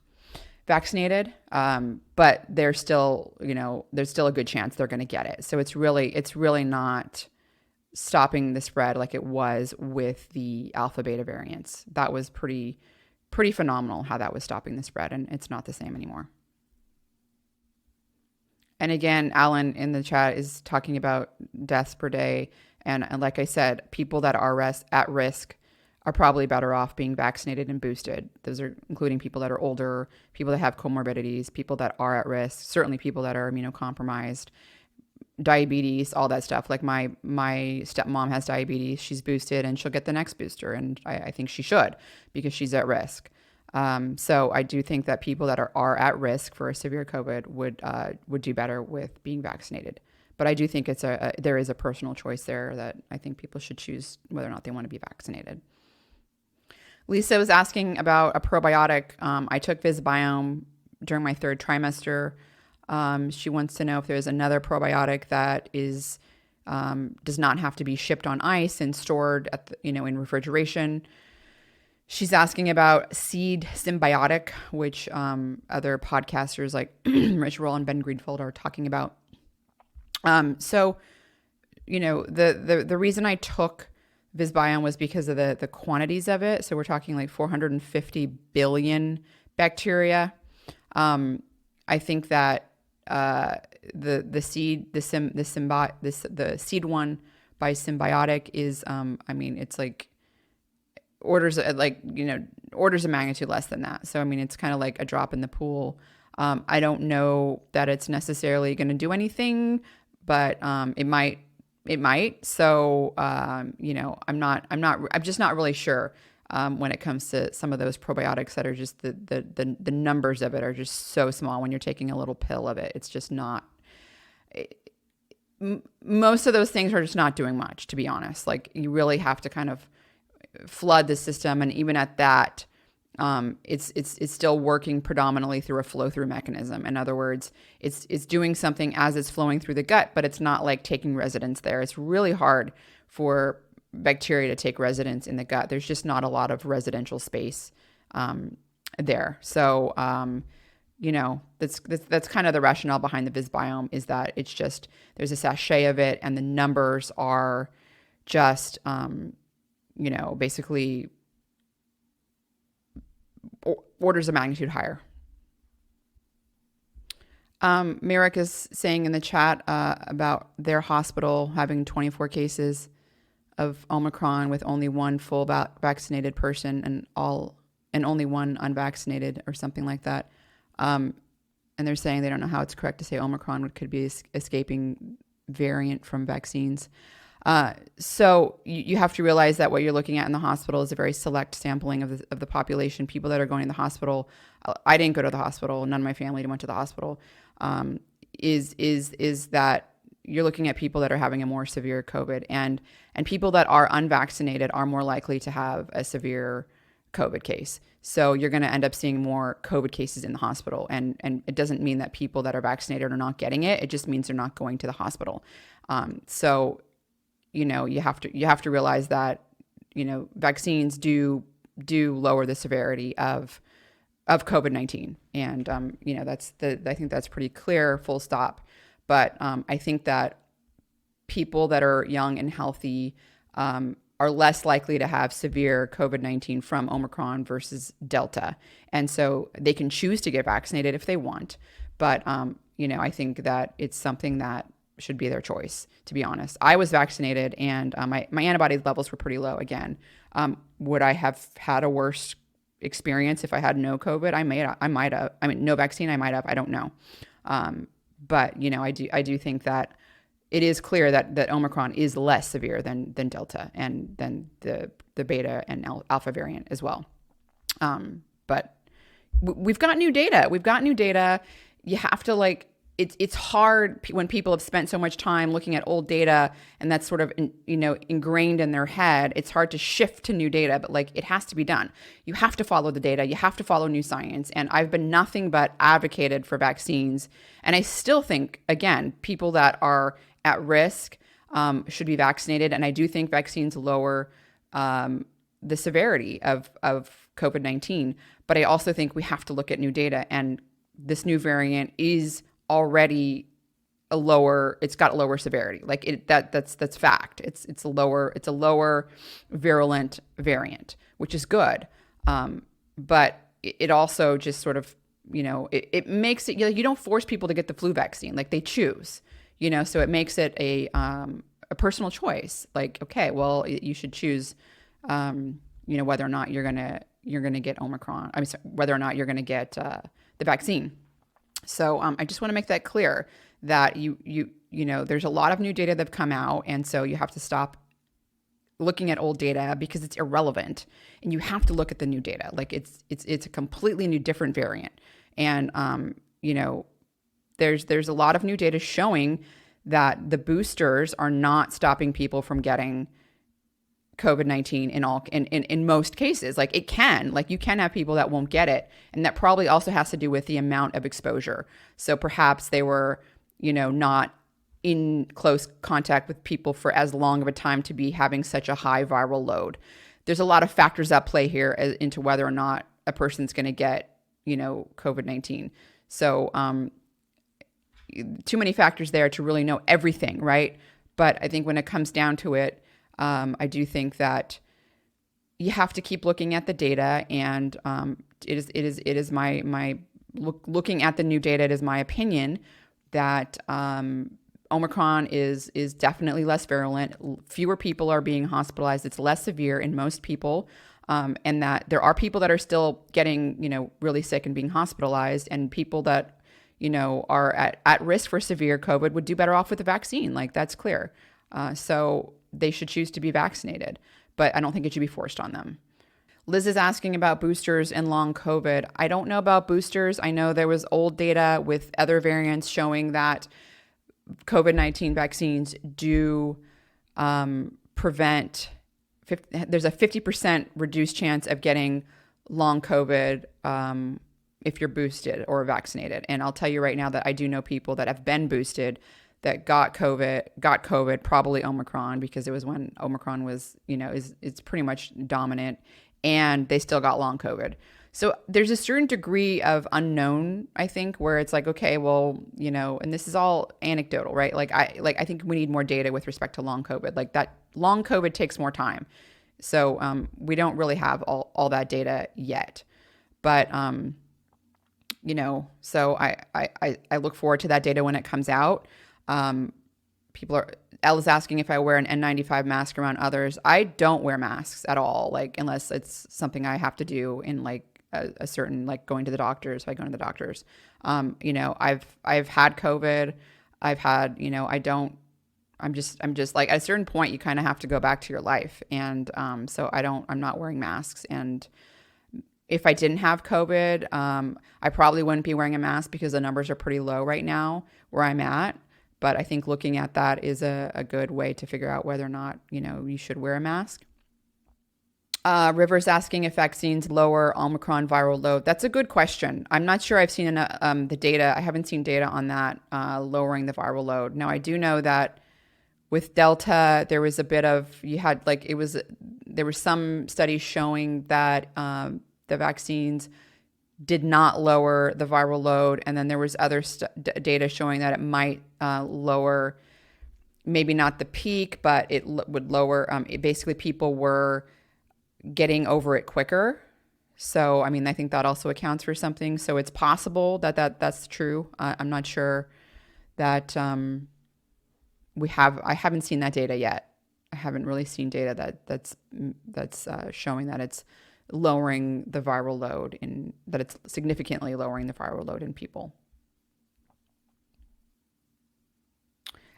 vaccinated. But there's still a good chance they're going to get it. So it's really not stopping the spread like it was with the alpha beta variants. That was pretty phenomenal how that was stopping the spread, and it's not the same anymore. And again, Alan in the chat is talking about deaths per day. And like I said, people that are at risk are probably better off being vaccinated and boosted. Those are including people that are older, people that have comorbidities, people that are at risk, certainly people that are immunocompromised, diabetes, all that stuff. Like my stepmom has diabetes. She's boosted and she'll get the next booster. And I think she should, because she's at risk. So I do think that people that are at risk for a severe COVID would do better with being vaccinated. But I do think there is a personal choice there that I think people should choose whether or not they want to be vaccinated. Lisa was asking about a probiotic. I took Visbiome during my 3rd trimester. She wants to know if there's another probiotic that is does not have to be shipped on ice and stored at in refrigeration. She's asking about Seed Symbiotic, which other podcasters like Rich Roll and Ben Greenfield are talking about. So, the reason I took Visbiome was because of the quantities of it. So we're talking like 450 billion bacteria. I think that the seed one by Symbiotic is it's like orders of magnitude less than that. So it's kind of like a drop in the pool. I don't know that it's necessarily going to do anything, but it might. So I'm just not really sure when it comes to some of those probiotics that are just the numbers of it are just so small when you're taking a little pill of it. It's just not. Most of those things are just not doing much, to be honest. Like, you really have to kind of flood the system, and even at that, it's still working predominantly through a flow-through mechanism. In other words, it's doing something as it's flowing through the gut, but it's not like taking residence there. It's really hard for bacteria to take residence in the gut. There's just not a lot of residential space there. So, that's kind of the rationale behind the Visbiome, is that it's just, there's a sachet of it and the numbers are just, basically orders of magnitude higher. Merrick is saying in the chat about their hospital having 24 cases of Omicron with only one full vaccinated person and only one unvaccinated or something like that. And they're saying they don't know how it's correct to say Omicron could be escaping variant from vaccines. So you have to realize that what you're looking at in the hospital is a very select sampling of the population. People that are going to the hospital, I didn't go to the hospital. None of my family went to the hospital. Is that you're looking at people that are having a more severe COVID, and people that are unvaccinated are more likely to have a severe COVID case. So you're going to end up seeing more COVID cases in the hospital. And it doesn't mean that people that are vaccinated are not getting it. It just means they're not going to the hospital. So you have to realize that, vaccines do lower the severity of COVID-19. And, I think that's pretty clear, full stop. But I think that people that are young and healthy are less likely to have severe COVID-19 from Omicron versus Delta. And so they can choose to get vaccinated if they want. But, I think that it's something that should be their choice, to be honest. I was vaccinated and my antibody levels were pretty low again. Would I have had a worse experience if I had no COVID? I might have. No vaccine, I might have. I don't know. But, I do think that it is clear that Omicron is less severe than Delta and than the beta and alpha variant as well. But we've got new data. You have to it's hard when people have spent so much time looking at old data and that's sort of, ingrained in their head. It's hard to shift to new data, but it has to be done. You have to follow the data. You have to follow new science. And I've been nothing but advocated for vaccines. And I still think, again, people that are at risk should be vaccinated. And I do think vaccines lower the severity of COVID-19. But I also think we have to look at new data. And this new variant is already it's got a lower severity. That's fact. It's a lower virulent variant, which is good. But it also just sort of, it makes it, you don't force people to get the flu vaccine. They choose, so it makes it a personal choice. Okay, well, you should choose, whether or not you're going to get Omicron. Whether or not you're going to get the vaccine. So I just want to make that clear that there's a lot of new data that have come out, and so you have to stop looking at old data because it's irrelevant, and you have to look at the new data. It's a completely new, different variant, and there's a lot of new data showing that the boosters are not stopping people from getting COVID-19 in most cases. Like it can, like you can have people that won't get it. And that probably also has to do with the amount of exposure. So perhaps they were, not in close contact with people for as long of a time to be having such a high viral load. There's a lot of factors at play here into whether or not a person's going to get, COVID-19. So, too many factors there to really know everything, right? But I think when it comes down to it, I do think that you have to keep looking at the data, and it is my looking at the new data. It is my opinion that Omicron is definitely less virulent. Fewer people are being hospitalized. It's less severe in most people, and that there are people that are still getting really sick and being hospitalized, and people that are at risk for severe COVID would do better off with the vaccine. Like that's clear. So they should choose to be vaccinated, but I don't think it should be forced on them. Liz is asking about boosters and long COVID. I don't know about boosters. I know there was old data with other variants showing that COVID-19 vaccines do prevent, there's a 50% reduced chance of getting long COVID if you're boosted or vaccinated. And I'll tell you right now that I do know people that have been boosted that got COVID, probably Omicron, because it was when Omicron was, it's pretty much dominant, and they still got long COVID. So there's a certain degree of unknown, I think, where it's like, okay, well, and this is all anecdotal, right? I think we need more data with respect to long COVID. Like that long COVID takes more time. So we don't really have all that data yet. But so I look forward to that data when it comes out. Ella's asking if I wear an N95 mask around others. I don't wear masks at all, like unless it's something I have to do in like a certain, like going to the doctors, if I go to the doctors. I've had COVID. I've had, I'm just like at a certain point you kind of have to go back to your life. And so I'm not wearing masks. And if I didn't have COVID, I probably wouldn't be wearing a mask because the numbers are pretty low right now where I'm at. But I think looking at that is a good way to figure out whether or not, you should wear a mask. River's asking if vaccines lower Omicron viral load. That's a good question. I'm not sure I've seen the data. I haven't seen data on that lowering the viral load. Now, I do know that with Delta, there was a bit of, there were some studies showing that the vaccines did not lower the viral load. And then there was other data showing that it might lower, maybe not the peak, but it would lower, basically people were getting over it quicker. So, I mean, I think that also accounts for something. So it's possible that's true. I'm not sure that I haven't seen that data yet. I haven't really seen data that's showing that it's lowering the viral load that it's significantly lowering the viral load in people.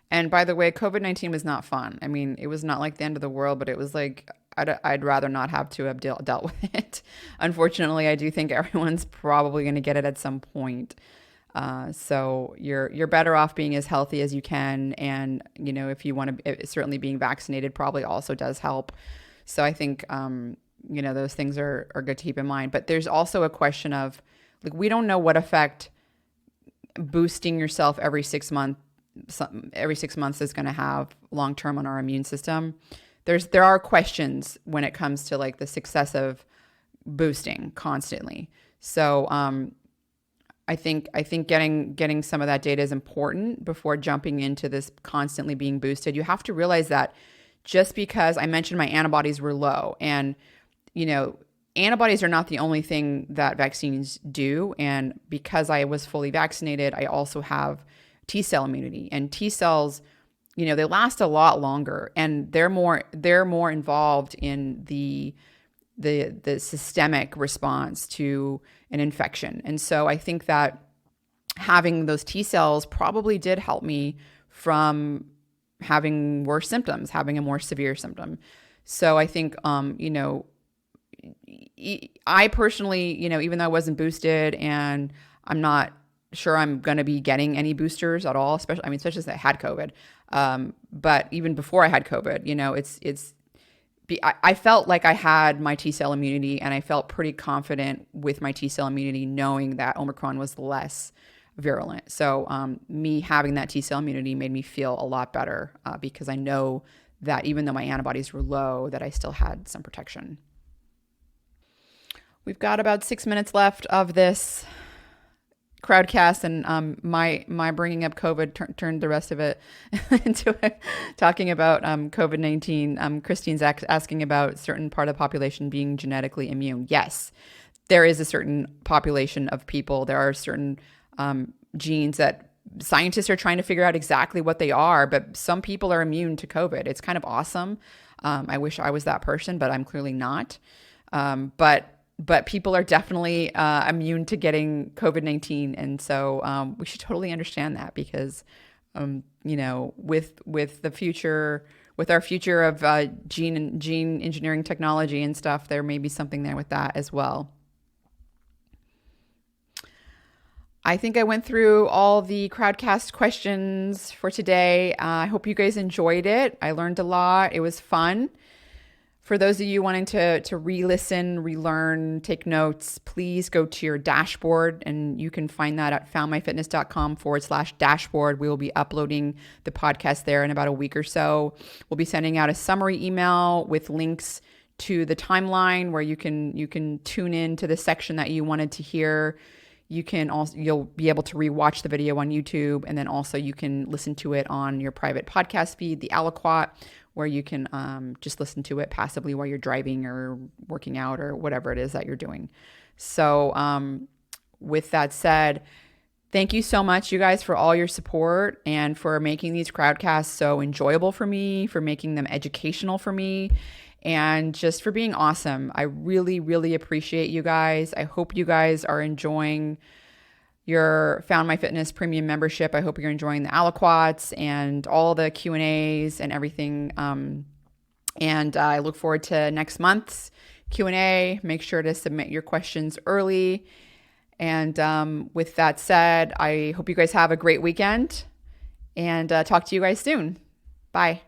And by the way, COVID-19 was not fun. I mean, it was not like the end of the world, but it was like, I'd rather not have to have dealt with it. Unfortunately, I do think everyone's probably going to get it at some point. So you're better off being as healthy as you can. And, if you want to, certainly being vaccinated probably also does help. So I think, those things are good to keep in mind. But there's also a question of, like, we don't know what effect boosting yourself every 6 months is going to have long-term on our immune system. There are questions when it comes to like the success of boosting constantly. So I think getting some of that data is important before jumping into this constantly being boosted. You have to realize that just because I mentioned my antibodies were low, and antibodies are not the only thing that vaccines do. And because I was fully vaccinated, I also have T cell immunity, and T cells, they last a lot longer, and they're more involved in the systemic response to an infection. And so I think that having those T cells probably did help me from having worse symptoms, having a more severe symptom. So I think, I personally, even though I wasn't boosted and I'm not sure I'm going to be getting any boosters at all, especially since I had COVID. But even before I had COVID, I felt like I had my T cell immunity, and I felt pretty confident with my T cell immunity, knowing that Omicron was less virulent. So me having that T cell immunity made me feel a lot better because I know that even though my antibodies were low, that I still had some protection. We've got about 6 minutes left of this crowdcast, and my bringing up COVID turned the rest of it into talking about COVID-19. Christine's asking about certain part of the population being genetically immune. Yes, there is a certain population of people. There are certain genes that scientists are trying to figure out exactly what they are, but some people are immune to COVID. It's kind of awesome. I wish I was that person, but I'm clearly not. But people are definitely immune to getting COVID-19. And so we should totally understand that because, with the future, with our future of gene engineering technology and stuff, there may be something there with that as well. I think I went through all the Crowdcast questions for today. I hope you guys enjoyed it. I learned a lot. It was fun. For those of you wanting to re-listen, relearn, take notes, please go to your dashboard, and you can find that at foundmyfitness.com/dashboard. We will be uploading the podcast there in about a week or so. We'll be sending out a summary email with links to the timeline where you can tune in to the section that you wanted to hear. You'll be able to rewatch the video on YouTube, and then also you can listen to it on your private podcast feed, the Aliquot, where you can just listen to it passively while you're driving or working out or whatever it is that you're doing. So with that said, thank you so much, you guys, for all your support and for making these crowdcasts so enjoyable for me, for making them educational for me, and just for being awesome. I really, really appreciate you guys. I hope you guys are enjoying your Found My Fitness premium membership. I hope you're enjoying the Aliquots and all the Q&As and everything. And I look forward to next month's Q&A. Make sure to submit your questions early. And with that said, I hope you guys have a great weekend, and talk to you guys soon. Bye.